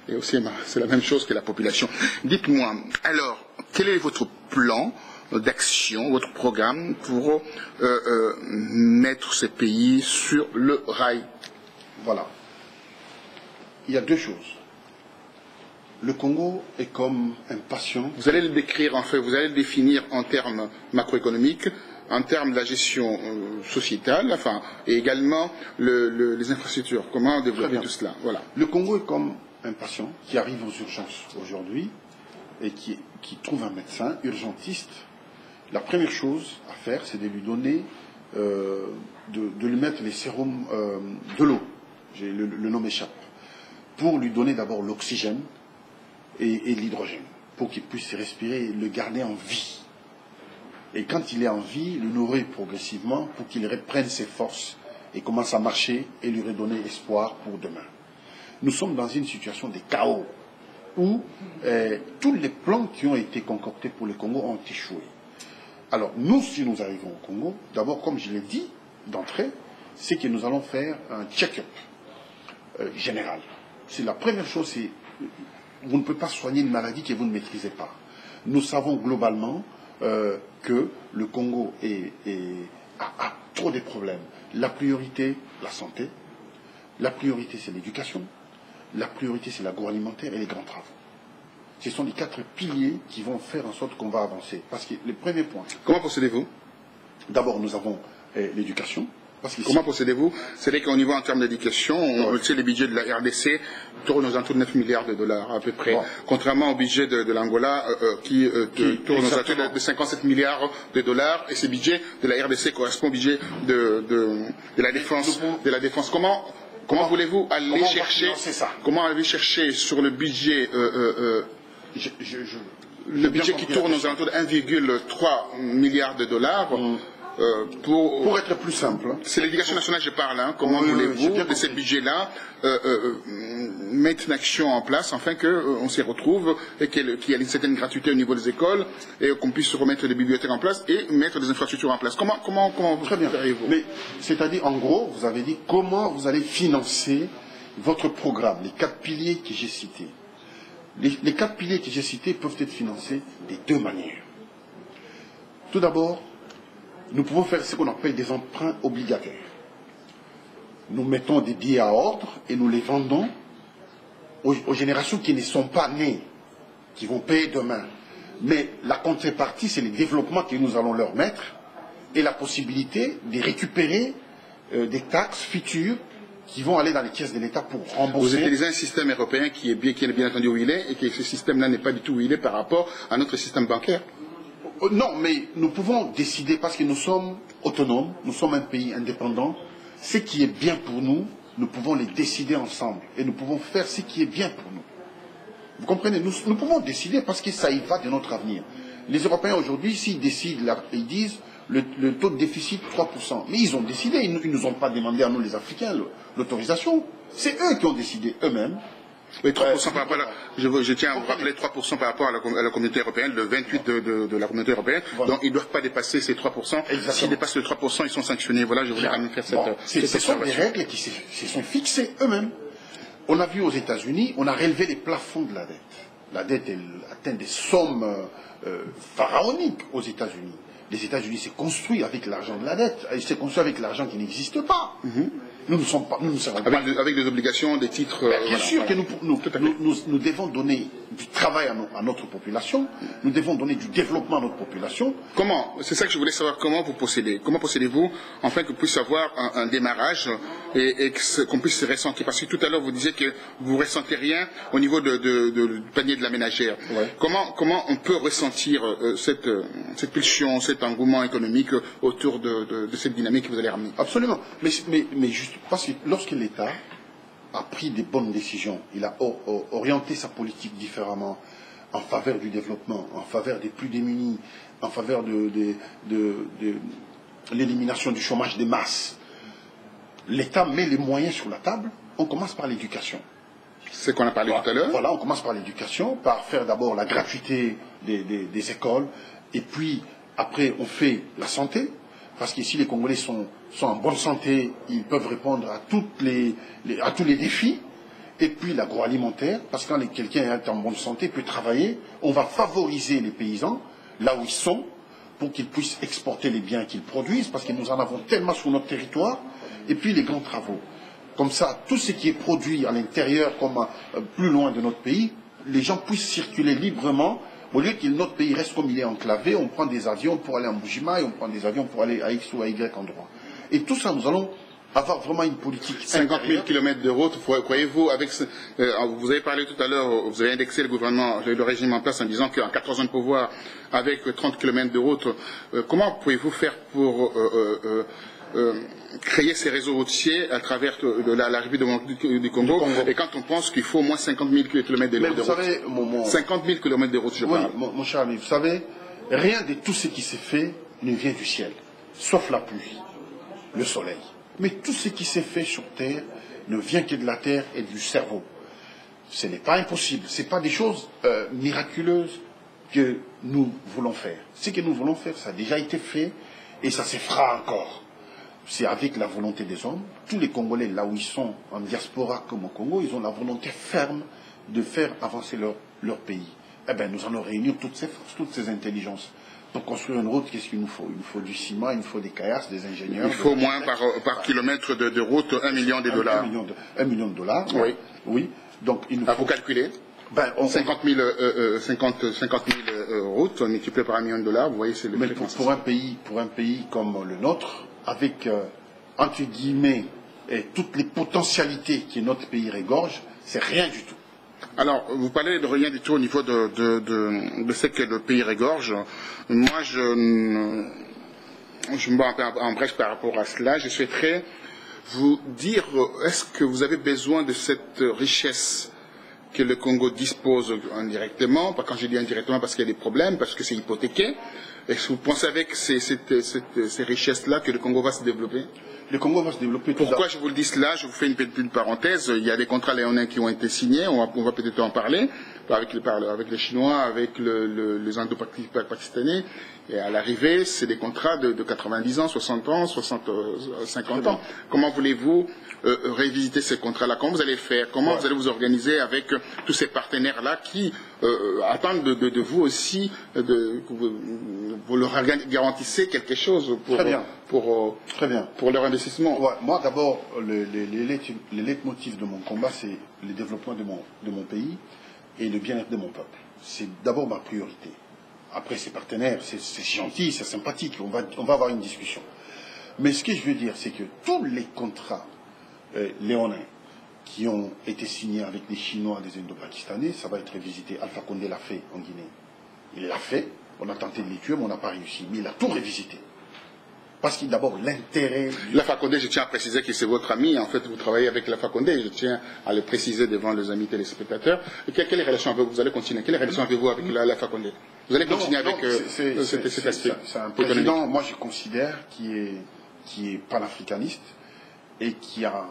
Et aussi, c'est la même chose que la population. Dites-moi, alors, quel est votre plan d'action, votre programme pour mettre ces pays sur le rail? Voilà. Il y a deux choses. Le Congo est comme un patient. Vous allez le décrire, en fait, vous allez le définir en termes macroéconomiques, en termes de la gestion sociétale, enfin, et également les infrastructures. Comment développer tout cela? Voilà. Le Congo est comme un patient qui arrive aux urgences aujourd'hui et qui trouve un médecin urgentiste. La première chose à faire, c'est de lui donner, de lui mettre les sérums de l'eau. Le nom m'échappe. Pour lui donner d'abord l'oxygène et l'hydrogène, pour qu'il puisse respirer et le garder en vie. Et quand il est en vie, le nourrir progressivement pour qu'il reprenne ses forces et commence à marcher et lui redonner espoir pour demain. Nous sommes dans une situation de chaos où tous les plans qui ont été concoctés pour le Congo ont échoué. Alors, nous, si nous arrivons au Congo, d'abord, comme je l'ai dit d'entrée, c'est que nous allons faire un check-up général. C'est la première chose, c'est vous ne pouvez pas soigner une maladie que vous ne maîtrisez pas. Nous savons globalement que le Congo a trop de problèmes. La priorité, la santé. La priorité, c'est l'éducation. La priorité, c'est l'agroalimentaire et les grands travaux. Ce sont les 4 piliers qui vont faire en sorte qu'on va avancer. Parce que le premier point... Comment procédez-vous? D'abord, nous avons l'éducation. Comment procédez-vous? C'est-à-dire qu'au niveau en termes d'éducation, on sait les budgets de la RDC tournent aux alentours de 9 milliards de dollars à peu près. Bon. Contrairement au budget de l'Angola qui tourne aux alentours de 57 milliards de dollars. Et ce budget de la RDC correspond au budget de la défense. Comment voulez-vous aller chercher sur le budget le budget qui tourne aux alentours de 1,3 milliard de dollars pour être plus simple. C'est l'éducation nationale, je parle. Comment voulez-vous, de ce budget-là, mettre une action en place afin qu'on s'y retrouve et qu'il y ait une certaine gratuité au niveau des écoles et qu'on puisse remettre des bibliothèques en place et mettre des infrastructures en place? Comment Très bien. Mais c'est-à-dire, en gros, vous avez dit comment vous allez financer votre programme, les 4 piliers que j'ai cités. Les 4 piliers que j'ai cités peuvent être financés de 2 manières. Tout d'abord, nous pouvons faire ce qu'on appelle des emprunts obligataires. Nous mettons des billets à ordre et nous les vendons aux générations qui ne sont pas nées, qui vont payer demain. Mais la contrepartie, c'est les développements que nous allons leur mettre et la possibilité de récupérer des taxes futures qui vont aller dans les caisses de l'État pour rembourser. Vous utilisez un système européen qui est bien entendu où il est et que ce système-là n'est pas du tout où il est par rapport à notre système bancaire. Non, mais nous pouvons décider parce que nous sommes autonomes, nous sommes un pays indépendant. Ce qui est bien pour nous, nous pouvons les décider ensemble et nous pouvons faire ce qui est bien pour nous. Vous comprenez? Nous pouvons décider parce que ça y va de notre avenir. Les Européens aujourd'hui, s'ils décident, ils disent le taux de déficit 3%. Mais ils ont décidé, ils ne nous ont pas demandé à nous les Africains l'autorisation. C'est eux qui ont décidé eux-mêmes. Oui, 3% par rapport à je tiens à vous rappeler 3% par rapport à la communauté européenne, le 28 de la communauté européenne. Voilà. Donc ils ne doivent pas dépasser ces 3%. S'ils dépassent le 3%, ils sont sanctionnés. Voilà, je voulais quand même faire cette ce sont des règles qui se sont fixées eux-mêmes. On a vu aux États-Unis, on a relevé les plafonds de la dette. La dette elle atteint des sommes pharaoniques aux États-Unis. Les États-Unis s'est construit avec l'argent de la dette. Ils s'est construit avec l'argent qui n'existe pas. Nous ne sommes pas. Avec des obligations, des titres. Bien sûr que nous devons donner du travail à notre population. Nous devons donner du développement à notre population. Comment? C'est ça que je voulais savoir. Comment vous procédez? Comment procédez-vous afin que puisse avoir un démarrage et qu'on puisse se ressentir? Parce que tout à l'heure vous disiez que vous ne ressentez rien au niveau du panier de la ménagère. Ouais. Comment on peut ressentir cette pulsion, cet engouement économique autour de cette dynamique que vous allez ramener? Absolument. Mais juste parce que lorsque l'État a pris des bonnes décisions, il a orienté sa politique différemment en faveur du développement, en faveur des plus démunis, en faveur de l'élimination du chômage de masse. L'État met les moyens sur la table, on commence par l'éducation. C'est qu'on a parlé tout à l'heure. Voilà, on commence par l'éducation, par faire d'abord la gratuité des écoles, et puis après on fait la santé. Parce qu'ici, les Congolais sont en bonne santé, ils peuvent répondre à tous les défis. Et puis l'agroalimentaire, parce que quand quelqu'un est en bonne santé, peut travailler, on va favoriser les paysans là où ils sont, pour qu'ils puissent exporter les biens qu'ils produisent, parce que nous en avons tellement sur notre territoire. Et puis les grands travaux. Comme ça, tout ce qui est produit à l'intérieur, comme plus loin de notre pays, les gens puissent circuler librement. Au lieu que notre pays reste comme il est enclavé, on prend des avions pour aller en Bujima et on prend des avions pour aller à X ou à Y endroit. Et tout ça, nous allons avoir vraiment une politique. 50 000 km de route, croyez-vous, vous avez parlé tout à l'heure, vous avez indexé le gouvernement, le régime en place en disant qu'en 14 ans de pouvoir, avec 30 km de route, comment pouvez-vous faire pour créer ces réseaux routiers à travers la République du Congo, et quand on pense qu'il faut au moins 50 000 km de route. Vous savez, 50 000 km de route, je parle. Oui, mon cher ami, vous savez, rien de tout ce qui s'est fait ne vient du ciel, sauf la pluie, le soleil. Mais tout ce qui s'est fait sur Terre ne vient que de la Terre et du cerveau. Ce n'est pas impossible, ce n'est pas des choses miraculeuses que nous voulons faire. Ce que nous voulons faire, ça a déjà été fait et ça se fera encore. C'est avec la volonté des hommes. Tous les Congolais, là où ils sont, en diaspora comme au Congo, ils ont la volonté ferme de faire avancer leur pays. Eh bien, nous allons réunir toutes ces forces, toutes ces intelligences. Pour construire une route, qu'est-ce qu'il nous faut? Il nous faut du ciment, il nous faut des caillasses, des ingénieurs. Il faut au moins par kilomètre de route 1 million de dollars. 1 million de dollars. Oui. Oui. Donc, il nous faut... Vous calculez 50 000 routes multipliées par 1 million de dollars, vous voyez, c'est le prix. Pour un pays comme le nôtre, avec, entre guillemets, toutes les potentialités que notre pays regorge, c'est rien du tout. Alors, vous parlez de rien du tout au niveau de ce que le pays regorge. Moi, je me bats en brèche par rapport à cela. Je souhaiterais vous dire, est-ce que vous avez besoin de cette richesse que le Congo dispose indirectement? Quand je dis indirectement, parce qu'il y a des problèmes, parce que c'est hypothéqué. Est-ce que vous pensez avec ces richesses-là que le Congo va se développer? Le Congo va se développer. Pourquoi je vous le dis cela? Je vous fais une petite parenthèse. Il y a des contrats léonins qui ont été signés. On va peut-être en parler avec les Chinois, avec les Indo-Pakistanais. Et à l'arrivée, c'est des contrats de 90 ans, 60 ans, 50 ans. Comment voulez-vous révisiter ces contrats-là? Comment vous allez faire? Comment vous allez vous organiser avec tous ces partenaires-là qui attendent de vous aussi que vous leur garantissez quelque chose pour leur investissement? Ouais, moi, d'abord, le leitmotiv de mon combat, c'est le développement de mon pays et le bien-être de mon peuple. C'est d'abord ma priorité. Après, ces partenaires, c'est gentil, c'est sympathique, on va avoir une discussion. Mais ce que je veux dire, c'est que tous les contrats léonins qui ont été signés avec les Chinois, des Indo-Pakistanais, ça va être révisité. Alpha Condé l'a fait en Guinée. Il l'a fait, on a tenté de les tuer, mais on n'a pas réussi. Mais il a tout révisité. Parce qu'il d'abord l'intérêt... Alpha Condé, je tiens à préciser que c'est votre ami. En fait, vous travaillez avec Alpha Condé. Je tiens à le préciser devant les amis téléspectateurs. Quelle relation avez-vous? Vous allez continuer. Quelle relation avez-vous avec Alpha Condé? Vous allez continuer avec cet aspect? C'est un président, moi je considère, qui est panafricaniste et qui a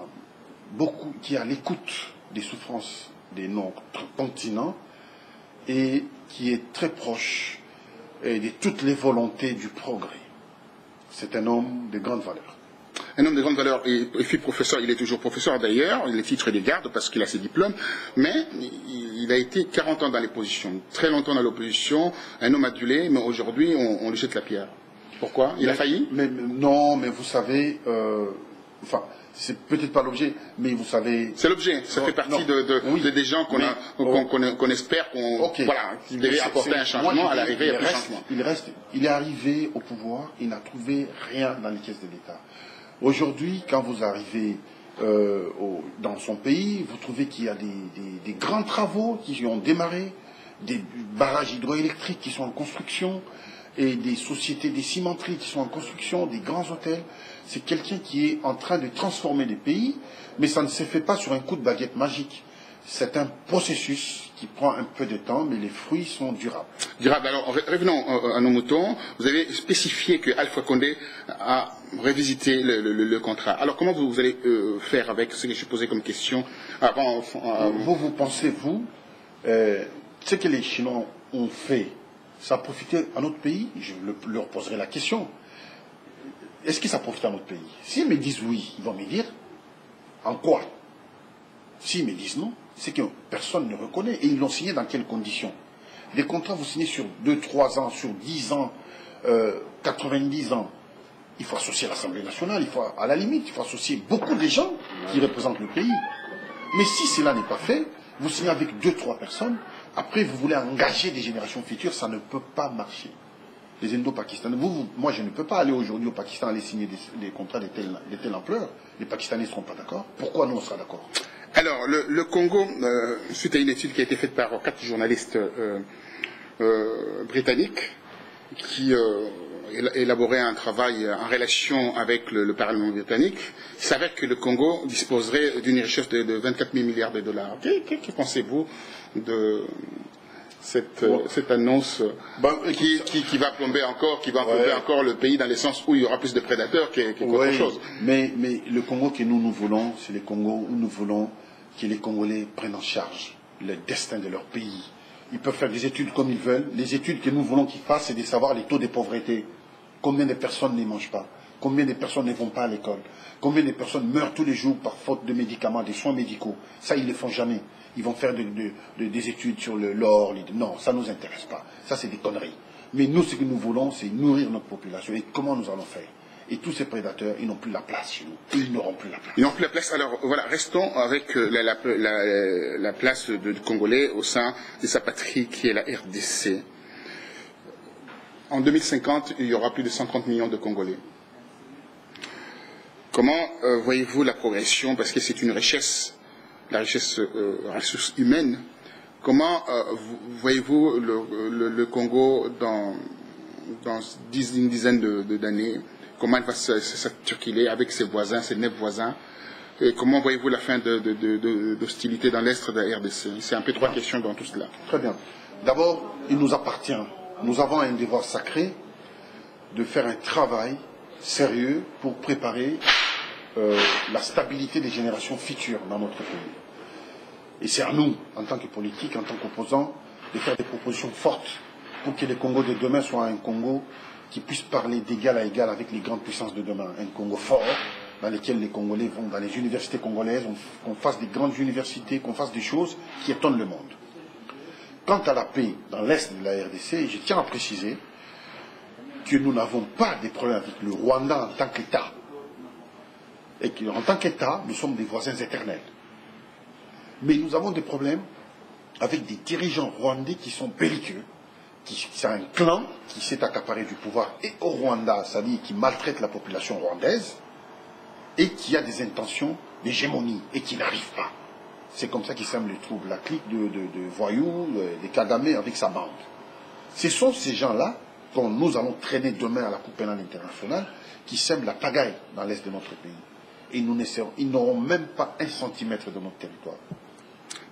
l'écoute des souffrances de notre continent et qui est très proche de toutes les volontés du progrès. C'est un homme de grande valeur. Un homme de grande valeur, et puis professeur, il est toujours professeur d'ailleurs, il est titre des gardes parce qu'il a ses diplômes, mais il a été 40 ans dans les positions, très longtemps dans l'opposition, un homme adulé, mais aujourd'hui on lui jette la pierre. Pourquoi? Il a failli? Non, mais vous savez, enfin, c'est peut-être pas l'objet, mais vous savez... C'est l'objet, ça fait partie des gens qu'on espère qu'il devait apporter un changement. À l'arrivée, il y a plus de changement. Il est arrivé au pouvoir, il n'a trouvé rien dans les caisses de l'État. Aujourd'hui, quand vous arrivez dans son pays, vous trouvez qu'il y a des grands travaux qui ont démarré, des barrages hydroélectriques qui sont en construction, et des sociétés, des cimenteries qui sont en construction, des grands hôtels. C'est quelqu'un qui est en train de transformer les pays, mais ça ne se fait pas sur un coup de baguette magique. C'est un processus qui prend un peu de temps, mais les fruits sont durables. Durables. Alors, revenons à nos moutons. Vous avez spécifié que Alpha Condé a revisité le contrat. Alors, comment vous allez faire avec ce que je posais comme question avant Vous pensez, ce que les Chinois ont fait, ça a profité à notre pays? Je leur poserai la question. Est-ce que ça profite à notre pays? S'ils me disent oui, ils vont me dire en quoi? S'ils me disent non, c'est que personne ne reconnaît. Et ils l'ont signé dans quelles conditions? Les contrats, vous signez sur 2, 3 ans, sur 10 ans, 90 ans. Il faut associer l'Assemblée nationale, à la limite, il faut associer beaucoup de gens qui représentent le pays. Mais si cela n'est pas fait, vous signez avec 2, 3 personnes, après vous voulez engager des générations futures, ça ne peut pas marcher. Les Indo-Pakistanais, moi je ne peux pas aller aujourd'hui au Pakistan aller signer des contrats de telle ampleur. Les Pakistanais ne seront pas d'accord. Pourquoi nous on sera d'accord? Alors, le Congo, suite à une étude qui a été faite par 4 journalistes britanniques, qui élaboraient un travail en relation avec le Parlement britannique, il s'avère que le Congo disposerait d'une richesse de 24 000 milliards de dollars. Que pensez-vous de cette annonce qui va plomber encore, le pays dans le sens où il y aura plus de prédateurs qu'autre chose? Mais le Congo que nous voulons, c'est le Congo où nous voulons que les Congolais prennent en charge le destin de leur pays. Ils peuvent faire des études comme ils veulent. Les études que nous voulons qu'ils fassent, c'est de savoir les taux de pauvreté. Combien de personnes ne mangent pas? Combien de personnes ne vont pas à l'école? Combien de personnes meurent tous les jours par faute de médicaments, des soins médicaux? Ça, ils ne le font jamais. ils vont faire des études sur l'or. Non, ça ne nous intéresse pas. Ça, c'est des conneries. Mais nous, ce que nous voulons, c'est nourrir notre population. Et comment nous allons faire? Et tous ces prédateurs, ils n'ont plus la place chez nous. Et ils n'auront plus la place. Ils n'ont plus la place. Alors voilà, restons avec la place du Congolais au sein de sa patrie qui est la RDC. En 2050, il y aura plus de 130 millions de Congolais. Comment voyez-vous la progression? Parce que c'est une richesse, la ressource humaine. Comment voyez-vous le Congo dans une dizaine d'années? Comment il va s'articuler avec ses voisins, ses 9 voisins? Et comment voyez-vous la fin d'hostilité dans l'Est de la RDC? C'est un peu 3 questions dans tout cela. Très bien. D'abord, il nous appartient. Nous avons un devoir sacré de faire un travail sérieux pour préparer la stabilité des générations futures dans notre pays. Et c'est à nous, en tant que politiques, en tant qu'opposants, de faire des propositions fortes pour que le Congo de demain soit un Congo qui puisse parler d'égal à égal avec les grandes puissances de demain. Un Congo fort, dans lequel les Congolais vont dans les universités congolaises, qu'on fasse des grandes universités, qu'on fasse des choses qui étonnent le monde. Quant à la paix dans l'Est de la RDC, je tiens à préciser que nous n'avons pas des problèmes avec le Rwanda en tant qu'État. Et qu'en tant qu'État, nous sommes des voisins éternels. Mais nous avons des problèmes avec des dirigeants rwandais qui sont belliqueux, c'est un clan qui s'est accaparé du pouvoir et au Rwanda, c'est-à-dire qui maltraite la population rwandaise et qui a des intentions d'hégémonie et qui n'arrive pas. C'est comme ça qu'ils sèment les troubles, la clique de voyous, des Kagame avec sa bande. Ce sont ces gens-là dont nous allons traîner demain à la Cour pénale internationale qui sèment la pagaille dans l'Est de notre pays. Et ils n'auront même pas 1 centimètre de notre territoire.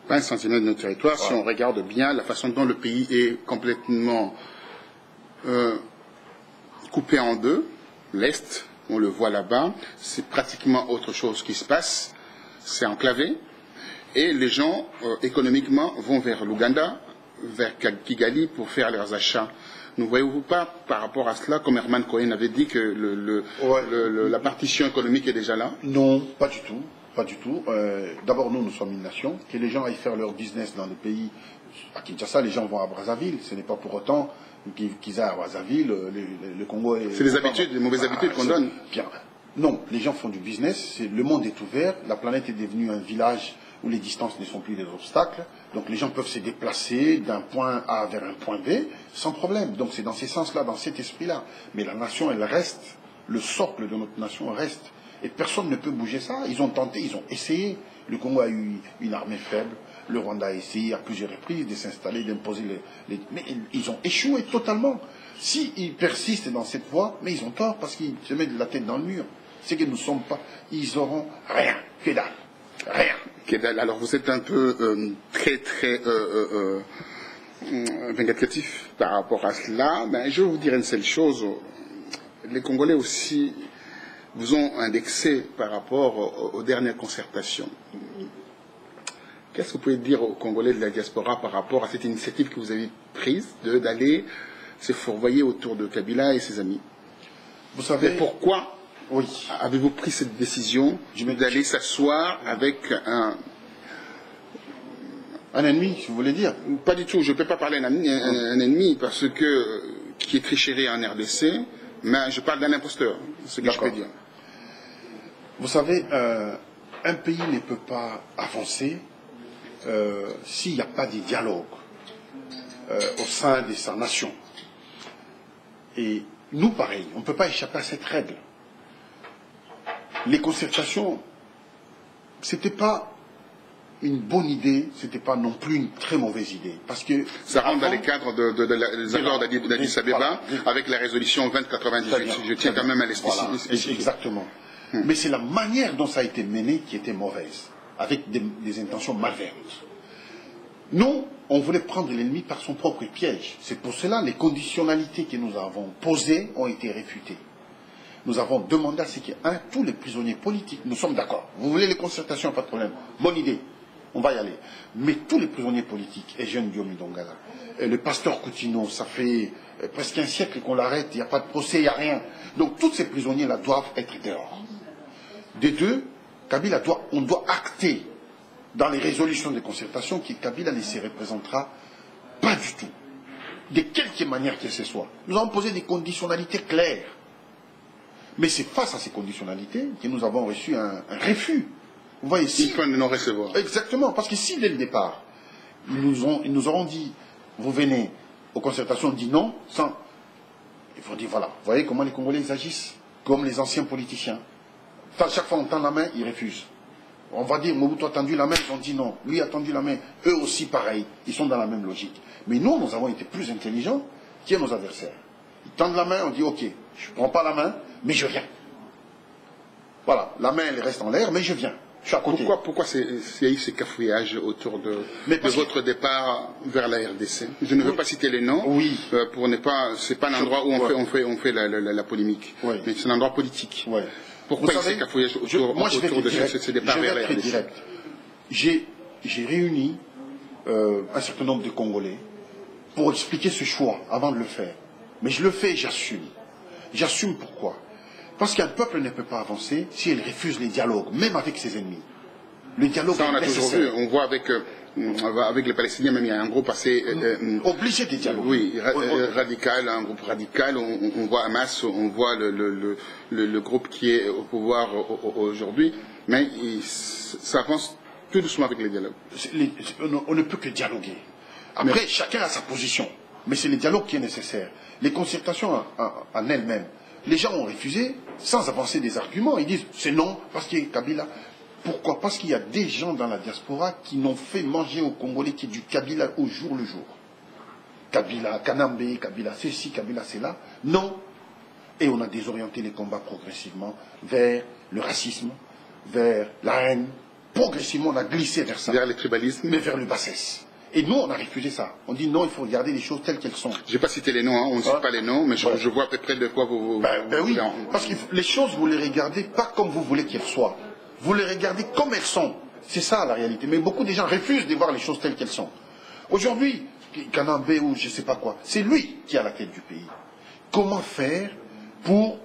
Pas 1 centimètre de notre territoire, ouais. Si on regarde bien la façon dont le pays est complètement coupé en deux, l'Est, on le voit là-bas, c'est pratiquement autre chose qui se passe, c'est enclavé, et les gens, économiquement, vont vers l'Ouganda, vers Kigali pour faire leurs achats. Ne voyez-vous pas, par rapport à cela, comme Herman Cohen avait dit, que la partition économique est déjà là? Non, pas du tout. Pas du tout. D'abord, nous sommes une nation. Que les gens aillent faire leur business dans le pays. À Kinshasa, les gens vont à Brazzaville. Ce n'est pas pour autant qu'ils aillent à Brazzaville. Le Congo est... C'est des habitudes, des mauvaises habitudes qu'on donne. Bien. Non, les gens font du business. Le monde est ouvert. La planète est devenue un village où les distances ne sont plus des obstacles. Donc les gens peuvent se déplacer d'un point A vers un point B sans problème. Donc c'est dans ce sens-là, dans cet esprit-là. Mais la nation, elle reste. Le socle de notre nation reste. Et personne ne peut bouger ça. Ils ont tenté, ils ont essayé. Le Congo a eu une armée faible. Le Rwanda a essayé à plusieurs reprises de s'installer, d'imposer mais ils ont échoué totalement. S'ils persistent dans cette voie, mais ils ont tort parce qu'ils se mettent la tête dans le mur. C'est que nous ne sommes pas... Ils auront rien. Que dalle. Rien. Que dalle. Alors vous êtes un peu très vindicatif par rapport à cela. Ben, je vais vous dire une seule chose. Les Congolais aussi vous ont indexé par rapport aux dernières concertations. Qu'est-ce que vous pouvez dire aux Congolais de la diaspora par rapport à cette initiative que vous avez prise d'aller se fourvoyer autour de Kabila et ses amis? Vous savez... Mais pourquoi avez-vous pris cette décision d'aller s'asseoir avec un ennemi, si vous voulez dire? Pas du tout, je ne peux pas parler d'un ennemi parce que qui est très chéri en RDC, mais je parle d'un imposteur, c'est ce que je peux dire. Vous savez, un pays ne peut pas avancer s'il n'y a pas de dialogue au sein de sa nation. Et nous, pareil, on ne peut pas échapper à cette règle. Les concertations, ce n'était pas une bonne idée, ce n'était pas non plus une très mauvaise idée. Parce que ça rentre dans les cadres des accords d'Addis Abeba avec la résolution 2098. Je tiens quand même à l'expliquer. Exactement. Mais c'est la manière dont ça a été mené qui était mauvaise, avec des intentions malveillantes. Nous, on voulait prendre l'ennemi par son propre piège. C'est pour cela que les conditionnalités que nous avons posées ont été réfutées. Nous avons demandé à ce que tous les prisonniers politiques, nous sommes d'accord. Vous voulez les concertations, pas de problème. Bonne idée, on va y aller. Mais tous les prisonniers politiques, et Jeune Diomi Dongala, le pasteur Coutinho, ça fait presque un siècle qu'on l'arrête, il n'y a pas de procès, il n'y a rien. Donc tous ces prisonniers-là doivent être dehors. Des deux, Kabila on doit acter dans les résolutions de concertation que Kabila ne se représentera pas du tout, de quelque manière que ce soit. Nous avons posé des conditionnalités claires. Mais c'est face à ces conditionnalités que nous avons reçu un refus. Vous voyez, si... Une fin de non-recevoir. Exactement, parce que si dès le départ, ils nous auront dit, vous venez aux concertations, on dit non, sans... Ils vont dire, voilà, vous voyez comment les Congolais ils agissent, comme les anciens politiciens. Chaque fois on tend la main, ils refusent. On va dire, Mobutu a tendu la main, ils ont dit non. Lui a tendu la main, eux aussi pareil. Ils sont dans la même logique. Mais nous, nous avons été plus intelligents que nos adversaires. Ils tendent la main, on dit, ok, je ne prends pas la main, mais je viens. Voilà, la main elle reste en l'air, mais je viens. Je suis à côté. Pourquoi il y a eu ce cafouillage autour de votre départ vers la RDC? Je ne veux pas citer les noms, oui. Pour ne pas, c'est pas un endroit où on fait la polémique, oui. mais c'est un endroit politique. Oui. Pourquoi il y a ce cafouillage autour de ce départ vers la RDC? J'ai réuni un certain nombre de Congolais pour expliquer ce choix avant de le faire. Mais je le fais et j'assume. J'assume pourquoi? Parce qu'un peuple ne peut pas avancer si il refuse les dialogues, même avec ses ennemis. Le dialogue ça, on a toujours vu. On voit avec les Palestiniens, même il y a un groupe assez... obligé de dialoguer. Oui, radical, un groupe radical. On voit Hamas, on voit le groupe qui est au pouvoir aujourd'hui. Mais ça avance tout doucement avec les dialogues. On ne peut que dialoguer. Après, chacun a sa position. Mais c'est le dialogue qui est nécessaire. Les concertations en elles-mêmes, les gens ont refusé sans avancer des arguments. Ils disent c'est non parce qu'il y a Kabila. Pourquoi? Parce qu'il y a des gens dans la diaspora qui n'ont fait manger aux Congolais qui est du Kabila au jour le jour. Kabila, Kanambe, Kabila ceci, Kabila cela. Non. Et on a désorienté les combats progressivement vers le racisme, vers la haine. Progressivement, on a glissé vers ça. Vers le tribalisme. Mais vers le bassesse. Et nous, on a refusé ça. On dit non, il faut regarder les choses telles qu'elles sont. Je n'ai pas cité les noms, hein. On ne cite pas les noms, mais je vois à peu près de quoi vous... oui, parce que les choses, vous les regardez pas comme vous voulez qu'elles soient. Vous les regardez comme elles sont. C'est ça la réalité. Mais beaucoup de gens refusent de voir les choses telles qu'elles sont. Aujourd'hui, Kanambe ou je ne sais pas quoi, c'est lui qui est à la tête du pays. Comment faire pour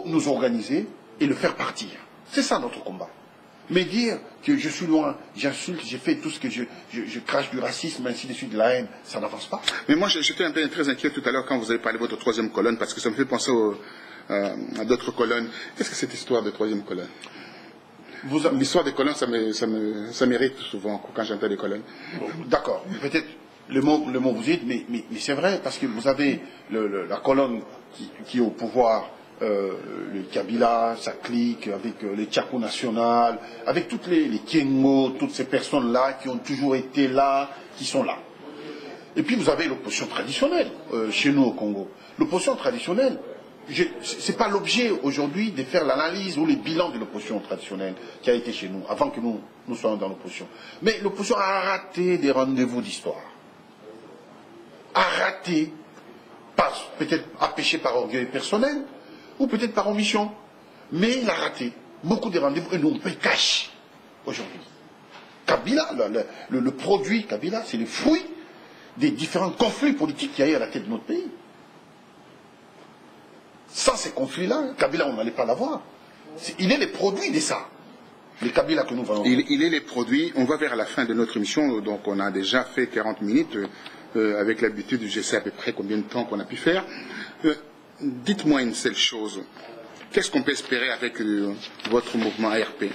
nous organiser et le faire partir? C'est ça notre combat. Mais dire que je suis loin, j'insulte, j'ai fait tout ce que je crache du racisme, ainsi de suite, de la haine, ça n'avance pas. Mais moi, j'étais très inquiet tout à l'heure quand vous avez parlé de votre troisième colonne, parce que ça me fait penser à d'autres colonnes. Qu'est-ce que cette histoire de troisième colonne? L'histoire des colonnes, ça m'irrite souvent quand j'entends des colonnes. D'accord, peut-être le mot vous dites, mais c'est vrai, parce que vous avez la colonne qui est au pouvoir, le Kabila, sa clique, avec les Tchako national, avec toutes les Kengo, toutes ces personnes-là qui ont toujours été là, qui sont là. Et puis vous avez l'opposition traditionnelle chez nous au Congo. L'opposition traditionnelle, ce n'est pas l'objet aujourd'hui de faire l'analyse ou les bilans de l'opposition traditionnelle qui a été chez nous, avant que nous soyons dans l'opposition. Mais l'opposition a raté des rendez-vous d'histoire. A raté, peut-être a péché par orgueil personnel, ou peut-être par omission. Mais il a raté beaucoup de rendez-vous et nous on paye cash aujourd'hui. Kabila, le produit Kabila, c'est le fruit des différents conflits politiques qu'il y a eu à la tête de notre pays. Sans ces conflits-là, Kabila, on n'allait pas l'avoir. Il est le produit de ça. Le Kabila que nous voyons. Il est le produit. On va vers la fin de notre émission, donc on a déjà fait 40 minutes. Avec l'habitude, je sais à peu près combien de temps qu'on a pu faire. Dites-moi une seule chose. Qu'est-ce qu'on peut espérer avec votre mouvement ARP?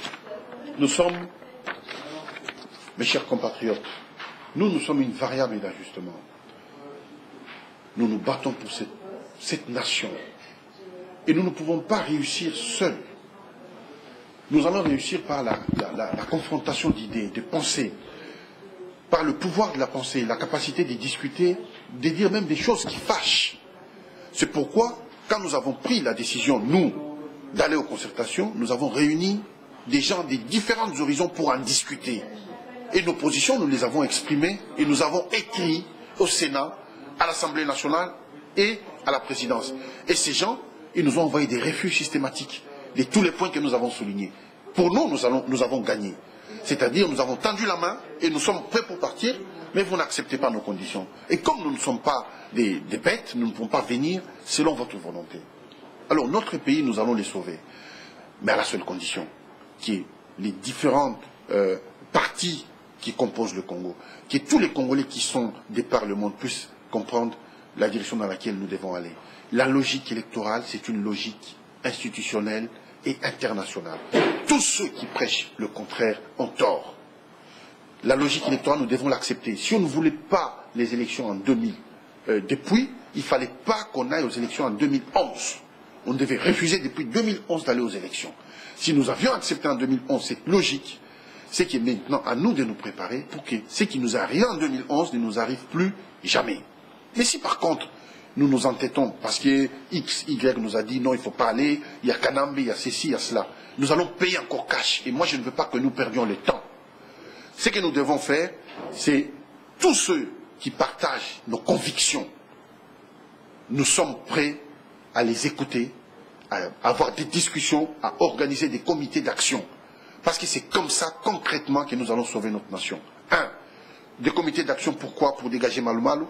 Nous sommes, mes chers compatriotes, nous sommes une variable d'ajustement. Nous nous battons pour cette nation. Et nous ne pouvons pas réussir seuls. Nous allons réussir par la confrontation d'idées, de pensées, par le pouvoir de la pensée, la capacité de discuter, de dire même des choses qui fâchent. C'est pourquoi, quand nous avons pris la décision, nous, d'aller aux concertations, nous avons réuni des gens des différents horizons pour en discuter. Et nos positions, nous les avons exprimées et nous avons écrit au Sénat, à l'Assemblée nationale et à la présidence. Et ces gens, ils nous ont envoyé des refus systématiques de tous les points que nous avons soulignés. Pour nous, nous avons gagné. C'est-à-dire, nous avons tendu la main et nous sommes prêts pour partir, mais vous n'acceptez pas nos conditions. Et comme nous ne sommes pas des bêtes, nous ne pouvons pas venir selon votre volonté. Alors, notre pays, nous allons les sauver. Mais à la seule condition, qui est les différentes parties qui composent le Congo. Que tous les Congolais qui sont départ le monde puissent comprendre la direction dans laquelle nous devons aller. La logique électorale, c'est une logique institutionnelle et internationale. Tous ceux qui prêchent le contraire ont tort. La logique électorale, nous devons l'accepter. Si on ne voulait pas les élections en 2000, depuis, il ne fallait pas qu'on aille aux élections en 2011. On devait refuser depuis 2011 d'aller aux élections. Si nous avions accepté en 2011 cette logique, c'est qu'il est maintenant à nous de nous préparer pour que ce qui nous arrive en 2011 ne nous arrive plus jamais. Mais si par contre, nous nous entêtons parce que X, Y nous a dit non, il ne faut pas aller, il y a Kanambe, il y a ceci, il y a cela, nous allons payer encore cash. Et moi, je ne veux pas que nous perdions le temps. Ce que nous devons faire, c'est tous ceux qui partagent nos convictions, nous sommes prêts à les écouter, à avoir des discussions, à organiser des comités d'action. Parce que c'est comme ça, concrètement, que nous allons sauver notre nation. Un, des comités d'action, pourquoi? Pour dégager Malu Malu,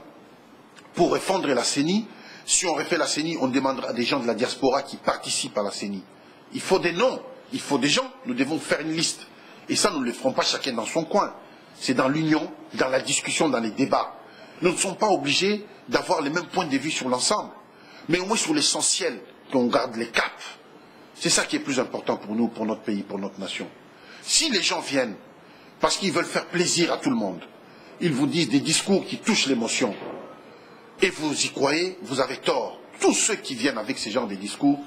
pour refondre la CENI. Si on refait la CENI, on demandera à des gens de la diaspora qui participent à la CENI. Il faut des noms, il faut des gens, nous devons faire une liste. Et ça, nous ne le ferons pas chacun dans son coin. C'est dans l'union, dans la discussion, dans les débats. Nous ne sommes pas obligés d'avoir les mêmes points de vue sur l'ensemble. Mais au moins sur l'essentiel, qu'on garde les caps. C'est ça qui est plus important pour nous, pour notre pays, pour notre nation. Si les gens viennent, parce qu'ils veulent faire plaisir à tout le monde, ils vous disent des discours qui touchent l'émotion, et vous y croyez, vous avez tort. Tous ceux qui viennent avec ces genres de discours,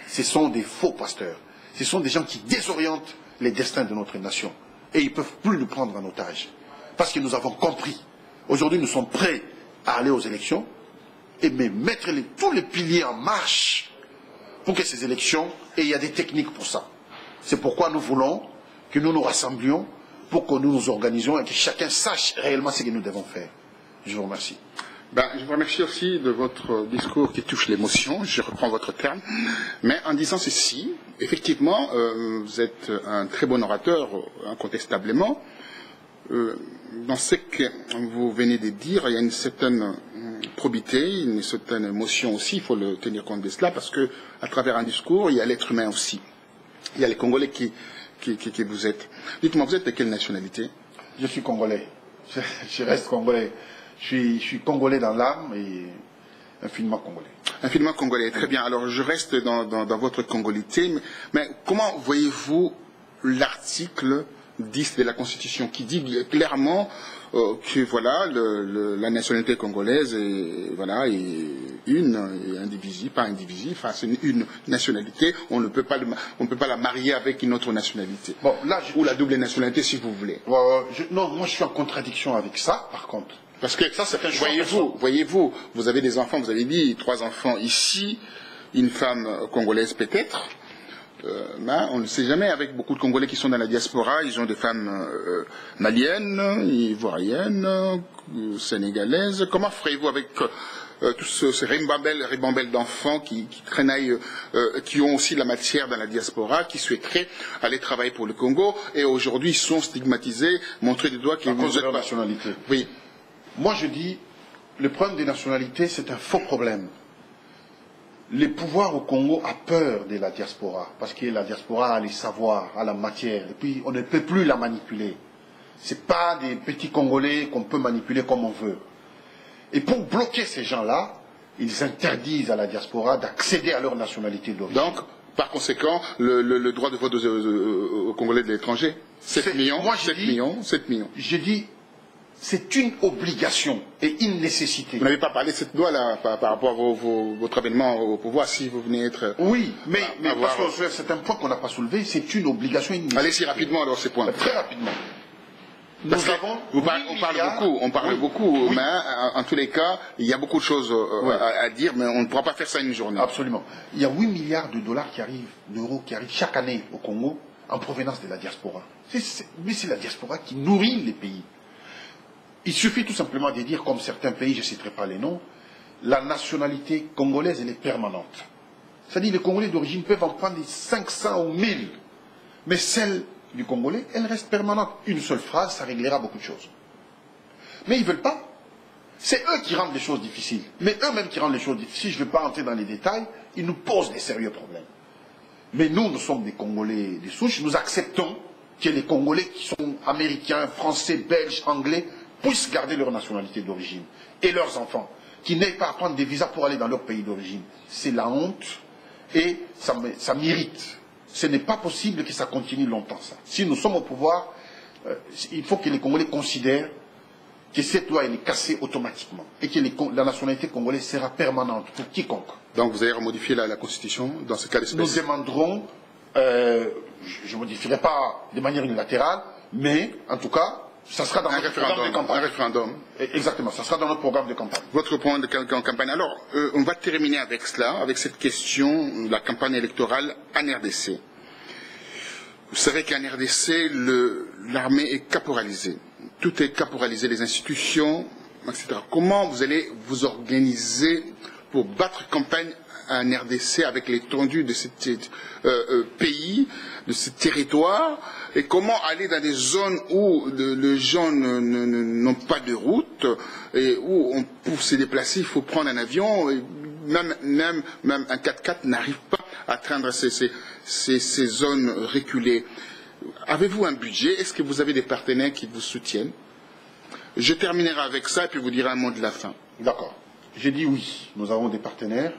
ce sont des faux pasteurs. Ce sont des gens qui désorientent les destins de notre nation. Et ils ne peuvent plus nous prendre en otage. Parce que nous avons compris. Aujourd'hui, nous sommes prêts à aller aux élections et mettre tous les piliers en marche pour que ces élections, et il y a des techniques pour ça. C'est pourquoi nous voulons que nous nous rassemblions pour que nous nous organisions et que chacun sache réellement ce que nous devons faire. Je vous remercie. Je vous remercie aussi de votre discours qui touche l'émotion, je reprends votre terme, mais en disant ceci, effectivement, vous êtes un très bon orateur, incontestablement. Dans ce que vous venez de dire, il y a une certaine probité, une certaine émotion aussi, il faut le tenir compte de cela, parce que à travers un discours, il y a l'être humain aussi. Il y a les Congolais qui vous êtes. Dites-moi, vous êtes de quelle nationalité? Je suis Congolais. Je reste Congolais. Je suis Congolais dans l'âme et infiniment Congolais. Infiniment Congolais, très bien. Alors je reste dans votre congolité, mais comment voyez-vous l'article 10 de la Constitution qui dit clairement que voilà la nationalité congolaise est indivisible, pas indivisible, enfin c'est une nationalité, on ne peut pas la marier avec une autre nationalité. Bon, là, ou la double nationalité si vous voulez. Non, moi je suis en contradiction avec ça par contre. Parce que ça, c'est un choix. Voyez-vous, vous avez des enfants, vous avez dit 3 enfants ici, une femme congolaise peut-être. On ne sait jamais, avec beaucoup de Congolais qui sont dans la diaspora, ils ont des femmes maliennes, ivoiriennes, sénégalaises. Comment ferez-vous avec tous ces ribambelles d'enfants qui traînaillent, qui ont aussi la matière dans la diaspora, qui souhaiteraient aller travailler pour le Congo, et aujourd'hui sont stigmatisés, montrés du doigt qu'ils à cause de leur nationalité. Oui. Moi je dis, le problème des nationalités, c'est un faux problème. Les pouvoirs au Congo ont peur de la diaspora, parce que la diaspora a les savoirs, a la matière, et puis on ne peut plus la manipuler. Ce n'est pas des petits Congolais qu'on peut manipuler comme on veut. Et pour bloquer ces gens-là, ils interdisent à la diaspora d'accéder à leur nationalité d'origine. Donc, par conséquent, le droit de vote aux Congolais de l'étranger, 7 millions, moi, 7 millions. J'ai dit, c'est une obligation et une nécessité. Vous n'avez pas parlé de cette loi-là par rapport à votre avènement au pouvoir, si vous venez être... Oui, mais parce que c'est un point qu'on n'a pas soulevé, c'est une obligation et une nécessité. Allez-y rapidement alors ces points. Très rapidement. On parle beaucoup, mais en tous les cas, il y a beaucoup de choses à dire, mais on ne pourra pas faire ça une journée. Absolument. Il y a 8 milliards de dollars d'euros qui arrivent chaque année au Congo en provenance de la diaspora. Mais c'est la diaspora qui nourrit les pays. Il suffit tout simplement de dire, comme certains pays, je ne citerai pas les noms, la nationalité congolaise, elle est permanente. C'est-à-dire les Congolais d'origine peuvent en prendre 500 ou 1000, mais celle du Congolais, elle reste permanente. Une seule phrase, ça réglera beaucoup de choses. Mais ils ne veulent pas. C'est eux qui rendent les choses difficiles. Mais eux-mêmes qui rendent les choses difficiles, je ne vais pas entrer dans les détails, ils nous posent des sérieux problèmes. Mais nous sommes des Congolais des souches, nous acceptons que les Congolais qui sont américains, français, belges, anglais, puissent garder leur nationalité d'origine. Et leurs enfants, qui n'aient pas à prendre des visas pour aller dans leur pays d'origine. C'est la honte et ça m'irrite. Ce n'est pas possible que ça continue longtemps, ça. Si nous sommes au pouvoir, il faut que les Congolais considèrent que cette loi elle est cassée automatiquement et que la nationalité congolaise sera permanente pour quiconque. Donc vous allez remodifier la Constitution dans ce cas d'espèce? Nous demanderons, je ne modifierai pas de manière unilatérale, mais en tout cas, ça sera dans notre programme de campagne. Un référendum. Exactement, ça sera dans notre programme de campagne. Votre point de campagne. Alors, on va terminer avec cela, avec cette question de la campagne électorale en RDC. Vous savez qu'en RDC, l'armée est caporalisée. Tout est caporalisé, les institutions, etc. Comment vous allez vous organiser pour battre campagne en RDC avec l'étendue de ce pays, de ce territoire, et comment aller dans des zones où les gens n'ont pas de route, et où pour se déplacer, il faut prendre un avion, et même un 4x4 n'arrive pas à atteindre ces zones reculées. Avez-vous un budget? Est-ce que vous avez des partenaires qui vous soutiennent? Je terminerai avec ça et puis vous dirai un mot de la fin. D'accord. J'ai dit oui, nous avons des partenaires.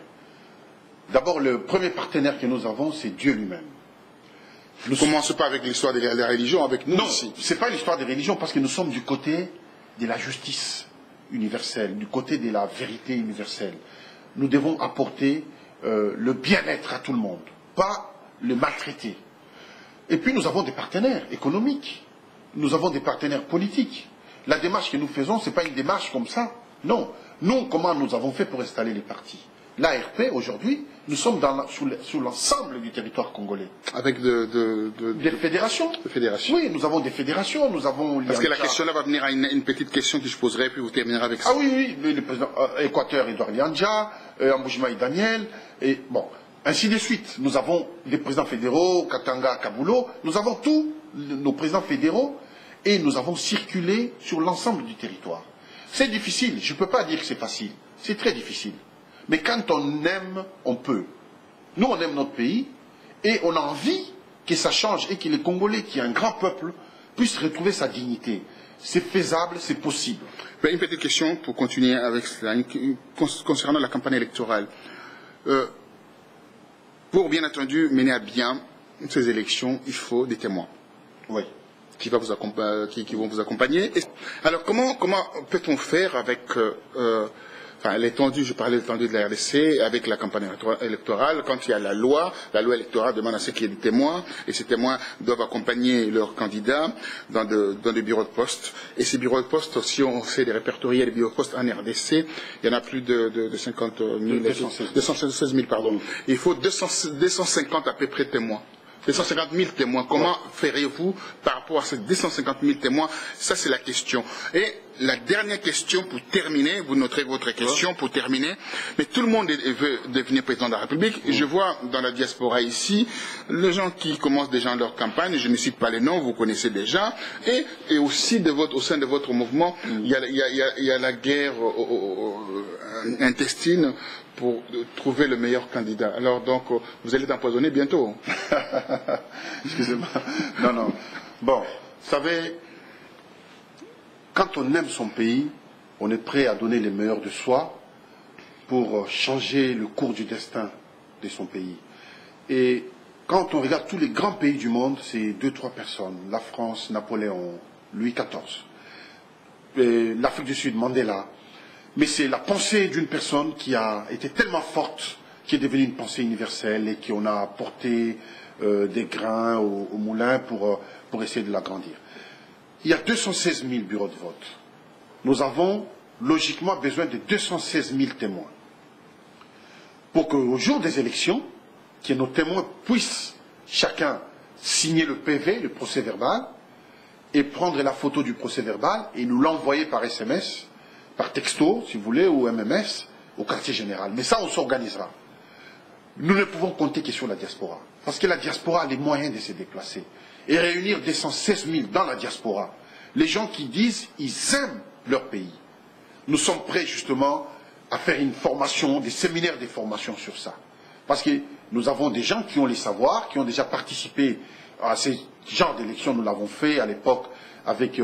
D'abord, le premier partenaire que nous avons, c'est Dieu lui-même. Ne commençons pas avec l'histoire des religions, avec nous non, ici. Ce n'est pas l'histoire des religions, parce que nous sommes du côté de la justice universelle, du côté de la vérité universelle. Nous devons apporter le bien-être à tout le monde, pas le maltraiter. Et puis nous avons des partenaires économiques, nous avons des partenaires politiques. La démarche que nous faisons, ce n'est pas une démarche comme ça. Non. Nous, comment nous avons fait pour installer les partis? L'ARP, aujourd'hui, nous sommes sur l'ensemble du territoire congolais. Avec des fédérations. Des fédérations. Oui, nous avons des fédérations, nous avons... Parce que la question là va venir à une petite question que je poserai, puis vous terminerez avec ça. Ah oui, le président Équateur, Edouard Liandja, Amboujimaï Daniel, et bon, ainsi de suite. Nous avons des présidents fédéraux, Katanga, Kabulo, nous avons tous nos présidents fédéraux, et nous avons circulé sur l'ensemble du territoire. C'est difficile, je ne peux pas dire que c'est facile, c'est très difficile. Mais quand on aime, on peut. Nous, on aime notre pays et on a envie que ça change et que les Congolais, qui est un grand peuple, puissent retrouver sa dignité. C'est faisable, c'est possible. Une petite question pour continuer avec cela, concernant la campagne électorale. Pour bien entendu mener à bien ces élections, il faut des témoins. Oui. Qui vont vous accompagner. Alors comment peut-on faire avec l'étendue, je parlais de l'étendue de la RDC, avec la campagne électorale, quand il y a la loi électorale demande à ce qu'il y ait des témoins, et ces témoins doivent accompagner leurs candidats dans des bureaux de poste. Et ces bureaux de poste, si on fait des répertoriés des bureaux de poste en RDC, il y en a plus de 50 000, 216 000, pardon. Il faut 250 à peu près témoins. 250 000 témoins. Comment ferez-vous par rapport à ces 250 000 témoins? Ça, c'est la question. Et la dernière question pour terminer, vous noterez votre question pour terminer, mais tout le monde veut devenir président de la République. Et je vois dans la diaspora ici, les gens qui commencent déjà leur campagne, je ne cite pas les noms, vous connaissez déjà, et aussi au sein de votre mouvement, il y a la guerre intestine pour trouver le meilleur candidat. Alors donc, vous allez empoisonner bientôt. Excusez-moi. Non. Bon, vous savez, quand on aime son pays, on est prêt à donner le meilleur de soi pour changer le cours du destin de son pays. Et quand on regarde tous les grands pays du monde, c'est 2-3 personnes. La France, Napoléon, Louis XIV, l'Afrique du Sud, Mandela. Mais c'est la pensée d'une personne qui a été tellement forte, qui est devenue une pensée universelle et qu'on a apporté des grains au moulin pour essayer de l'agrandir. Il y a 216 000 bureaux de vote. Nous avons logiquement besoin de 216 000 témoins. Pour qu'au jour des élections, que nos témoins puissent chacun signer le PV, le procès verbal, et prendre la photo du procès verbal et nous l'envoyer par SMS, par texto, si vous voulez, ou MMS, au quartier général. Mais ça, on s'organisera. Nous ne pouvons compter que sur la diaspora. Parce que la diaspora a les moyens de se déplacer. Et réunir 216 000 dans la diaspora. Les gens qui disent ils aiment leur pays. Nous sommes prêts, justement, à faire une formation, des séminaires de formation sur ça. Parce que nous avons des gens qui ont les savoirs, qui ont déjà participé à ces genre d'élection, nous l'avons fait à l'époque avec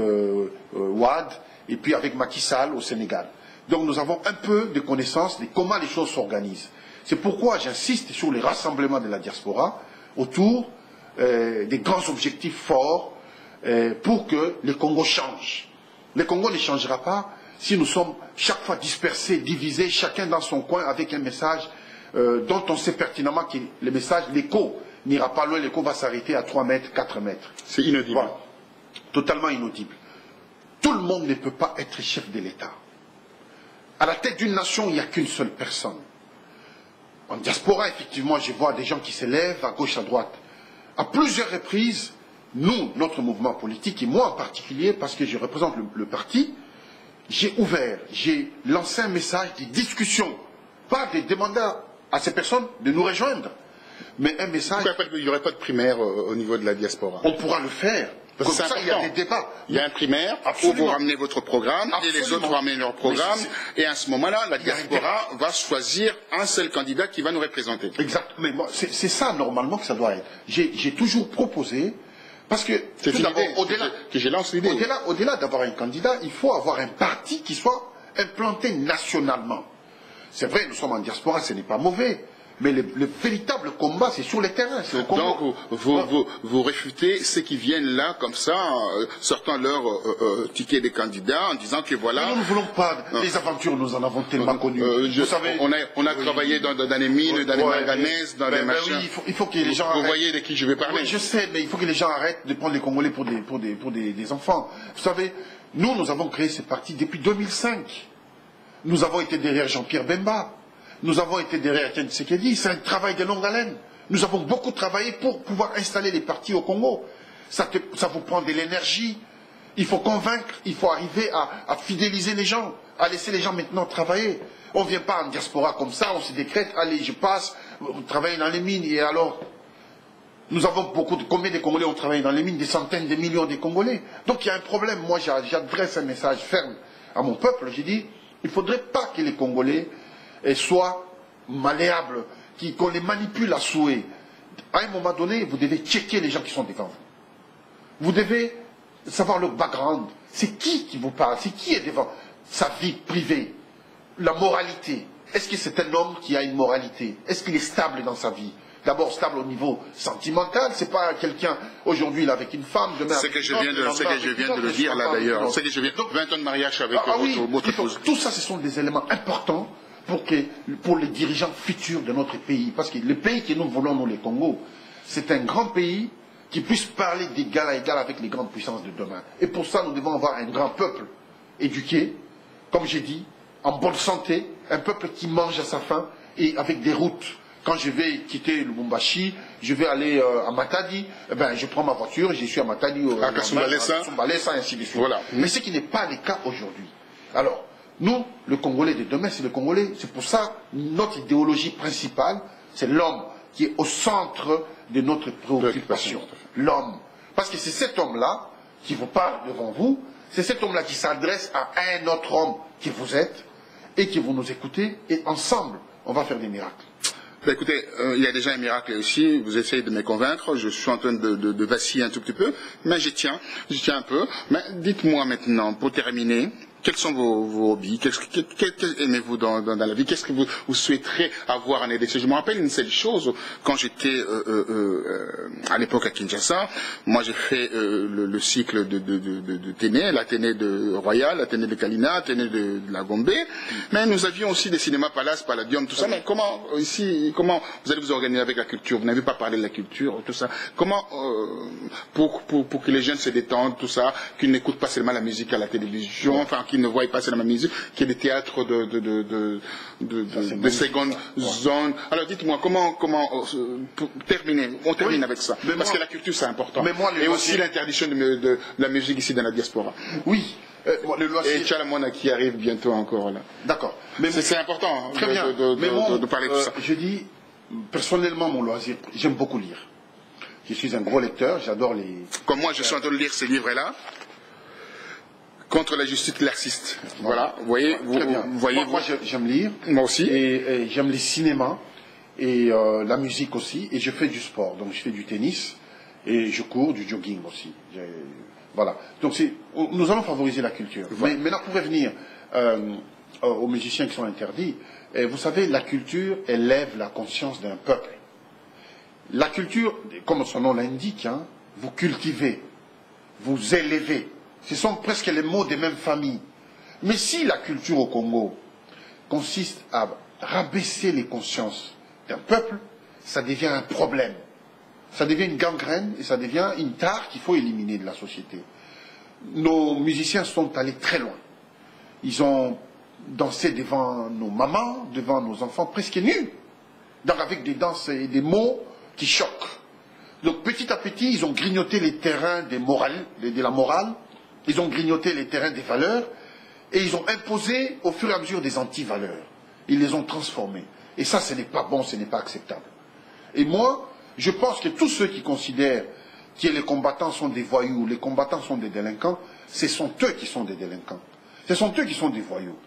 Wade et puis avec Macky Sall au Sénégal. Donc nous avons un peu de connaissance de comment les choses s'organisent. C'est pourquoi j'insiste sur les rassemblements de la diaspora autour des grands objectifs forts pour que le Congo change. Le Congo ne changera pas si nous sommes chaque fois dispersés, divisés, chacun dans son coin avec un message dont on sait pertinemment que le message, l'écho, n'ira pas loin, l'écho va s'arrêter à 3 mètres, 4 mètres. C'est inaudible. Voilà. Totalement inaudible. Tout le monde ne peut pas être chef de l'État. À la tête d'une nation, il n'y a qu'une seule personne. En diaspora, effectivement, je vois des gens qui s'élèvent à gauche, à droite. À plusieurs reprises, nous, notre mouvement politique, et moi en particulier, parce que je représente le parti, j'ai ouvert, j'ai lancé un message de discussion, pas de demander à ces personnes de nous rejoindre, mais un message... Pourquoi il n'y aurait pas de primaire au niveau de la diaspora? On pourra le faire. Comme ça, il y a des débats. Il y a un primaire où vous ramenez votre programme et les autres ramenez leur programme. Et à ce moment-là, la diaspora va choisir un seul candidat qui va nous représenter. Exact. Mais moi, c'est ça normalement que ça doit être. J'ai toujours proposé, parce que tout d'abord, au-delà d'avoir un candidat, il faut avoir un parti qui soit implanté nationalement. C'est vrai, nous sommes en diaspora, ce n'est pas mauvais. Mais le véritable combat, c'est sur les terrains. Donc, vous réfutez ceux qui viennent là, comme ça, sortant leur ticket des candidats, en disant que voilà... Mais nous ne voulons pas les aventures, nous en avons tellement connues. Vous savez, on a travaillé dans les mines, dans les manganèses, dans les machins. Oui, il faut que les gens Vous voyez de qui je vais parler. Oui, je sais, mais il faut que les gens arrêtent de prendre les Congolais pour des enfants. Vous savez, nous avons créé ce parti depuis 2005. Nous avons été derrière Jean-Pierre Bemba. Nous avons été derrière Etienne Tshisekedi, c'est un travail de longue haleine. Nous avons beaucoup travaillé pour pouvoir installer les partis au Congo. Ça vous prend de l'énergie. Il faut convaincre, il faut arriver à fidéliser les gens, à laisser les gens maintenant travailler. On ne vient pas en diaspora comme ça, on se décrète, allez, je passe, travailler dans les mines, et alors... Nous avons combien de Congolais ont travaillé dans les mines? Des centaines de millions de Congolais. Donc il y a un problème. Moi, j'adresse un message ferme à mon peuple. J'ai dit, il ne faudrait pas que les Congolais soient malléables, qu'on les manipule à souhait. À un moment donné, vous devez checker les gens qui sont devant vous. Vous devez savoir le background. C'est qui vous parle? C'est qui est devant? Sa vie privée, la moralité. Est-ce que c'est un homme qui a une moralité? Est-ce qu'il est stable dans sa vie? D'abord stable au niveau sentimental, c'est pas quelqu'un aujourd'hui avec une femme, demain avec une autre. C'est que je viens de le dire là d'ailleurs. C'est que je viens. 20 ans de mariage avec votre épouse. Tout ça, ce sont des éléments importants pour les dirigeants futurs de notre pays. Parce que le pays que nous voulons, nous, les Congo, c'est un grand pays qui puisse parler d'égal à égal avec les grandes puissances de demain. Et pour ça, nous devons avoir un grand peuple éduqué, comme j'ai dit, en bonne santé, un peuple qui mange à sa faim et avec des routes. Quand je vais quitter le Lubumbashi, je vais aller à Matadi, je prends ma voiture et je suis à Matadi, à Kasumbalesa, ainsi de suite. Voilà. Mais ce qui n'est pas le cas aujourd'hui. Alors, nous, le Congolais de demain, c'est le Congolais. C'est pour ça, notre idéologie principale, c'est l'homme qui est au centre de notre préoccupation. L'homme. Parce que c'est cet homme-là qui vous parle devant vous, c'est cet homme-là qui s'adresse à un autre homme qui vous êtes et qui vous nous écoutez, et ensemble, on va faire des miracles. Écoutez, il y a déjà un miracle aussi, vous essayez de me convaincre, je suis en train de vaciller un tout petit peu, mais je tiens un peu. Mais dites-moi maintenant, pour terminer, quels sont vos hobbies? Qu'aimez-vous dans la vie? Qu'est-ce que vous souhaiterez avoir en élection? Je me rappelle une seule chose, quand j'étais à l'époque à Kinshasa, moi j'ai fait le cycle de Téné, la Téné de Royal, la Téné de Kalina, la Téné de la Gombe, mais nous avions aussi des cinémas Palace, Palladium, tout ça. Mais comment vous allez vous organiser avec la culture? Vous n'avez pas parlé de la culture, tout ça. Comment pour que les jeunes se détendent, tout ça, qu'ils n'écoutent pas seulement la musique à la télévision, enfin qui ne voient pas seulement la musique, qu'il y ait des théâtres de seconde zone. Alors dites-moi, comment pour terminer, on termine avec ça. Parce que la culture c'est important. Et aussi l'interdiction de la musique ici dans la diaspora. Oui. Et Tchalamona qui arrive bientôt encore là. D'accord. C'est important très bien. de parler de ça. Je dis, personnellement, mon loisir, j'aime beaucoup lire. Je suis un gros lecteur, j'adore les... Comme moi, je suis en train de lire ces livres-là. Contre la justice laxiste. Voilà, vous voyez, moi j'aime lire. Moi aussi. Et j'aime les cinémas et la musique aussi. Et je fais du sport. Donc je fais du tennis. Et je cours du jogging aussi. Voilà. Donc nous allons favoriser la culture. Voilà. Mais maintenant, pour revenir aux musiciens qui sont interdits, vous savez, la culture élève la conscience d'un peuple. La culture, comme son nom l'indique, hein, vous cultivez, vous élevez. Ce sont presque les mots des mêmes familles. Mais si la culture au Congo consiste à rabaisser les consciences d'un peuple, ça devient un problème. Ça devient une gangrène et ça devient une tare qu'il faut éliminer de la société. Nos musiciens sont allés très loin. Ils ont dansé devant nos mamans, devant nos enfants, presque nus. Donc avec des danses et des mots qui choquent. Donc petit à petit, ils ont grignoté les terrains de la morale, ils ont grignoté les terrains des valeurs, et ils ont imposé au fur et à mesure des anti-valeurs. Ils les ont transformés. Et ça, ce n'est pas bon, ce n'est pas acceptable. Et moi, je pense que tous ceux qui considèrent que les combattants sont des voyous, les combattants sont des délinquants, ce sont eux qui sont des délinquants. Ce sont eux qui sont des voyous.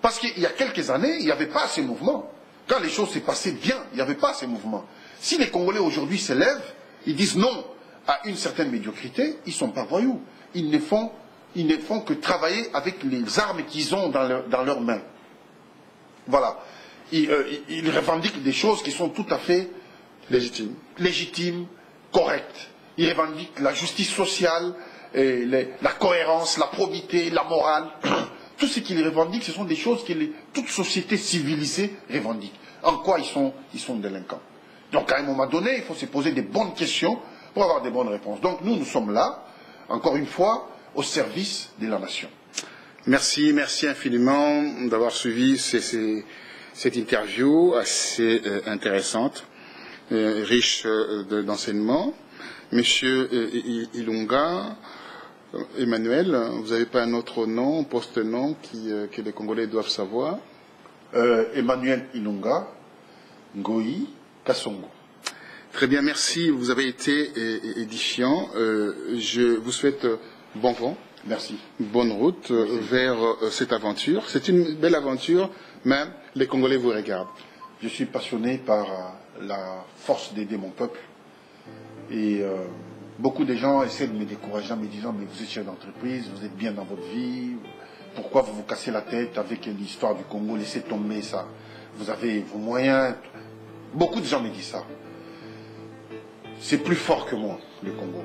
Parce qu'il y a quelques années, il n'y avait pas ces mouvements. Quand les choses s'est passées bien, il n'y avait pas ces mouvements. Si les Congolais aujourd'hui se lèvent, ils disent non à une certaine médiocrité, ils ne sont pas voyous. Ils ne font que travailler avec les armes qu'ils ont dans leurs mains. Voilà. Ils revendiquent des choses qui sont tout à fait légitimes, correctes. Ils revendiquent la justice sociale, la cohérence, la probité, la morale. Tout ce qu'ils revendiquent, ce sont des choses que toute société civilisée revendique. En quoi ils sont délinquants. Donc à un moment donné, il faut se poser des bonnes questions pour avoir des bonnes réponses. Donc nous sommes là, encore une fois, au service de la nation. Merci infiniment d'avoir suivi cette interview assez intéressante, riche d'enseignements. Monsieur Ilunga, Emmanuel, vous n'avez pas un autre nom, post-nom que les Congolais doivent savoir? Emmanuel Ilunga, Ngoï, Kassongo. Très bien, merci. Vous avez été édifiant. Je vous souhaite bon vent. Merci. Bonne route vers cette aventure. C'est une belle aventure, mais les Congolais vous regardent. Je suis passionné par la force d'aider mon peuple. Et beaucoup de gens essaient de me décourager en me disant « Mais vous êtes chef d'entreprise, vous êtes bien dans votre vie. Pourquoi vous vous cassez la tête avec l'histoire du Congo? Laissez tomber ça. Vous avez vos moyens. » Beaucoup de gens me disent ça. C'est plus fort que moi, le Congo.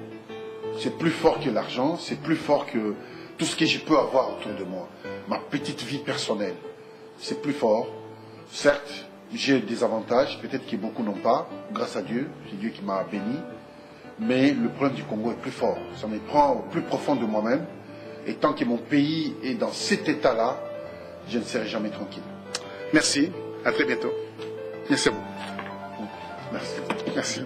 C'est plus fort que l'argent, c'est plus fort que tout ce que je peux avoir autour de moi. Ma petite vie personnelle, c'est plus fort. Certes, j'ai des avantages, peut-être que beaucoup n'ont pas, grâce à Dieu, c'est Dieu qui m'a béni. Mais le problème du Congo est plus fort. Ça me prend au plus profond de moi-même. Et tant que mon pays est dans cet état-là, je ne serai jamais tranquille. Merci, à très bientôt. Merci à vous. Merci. Merci.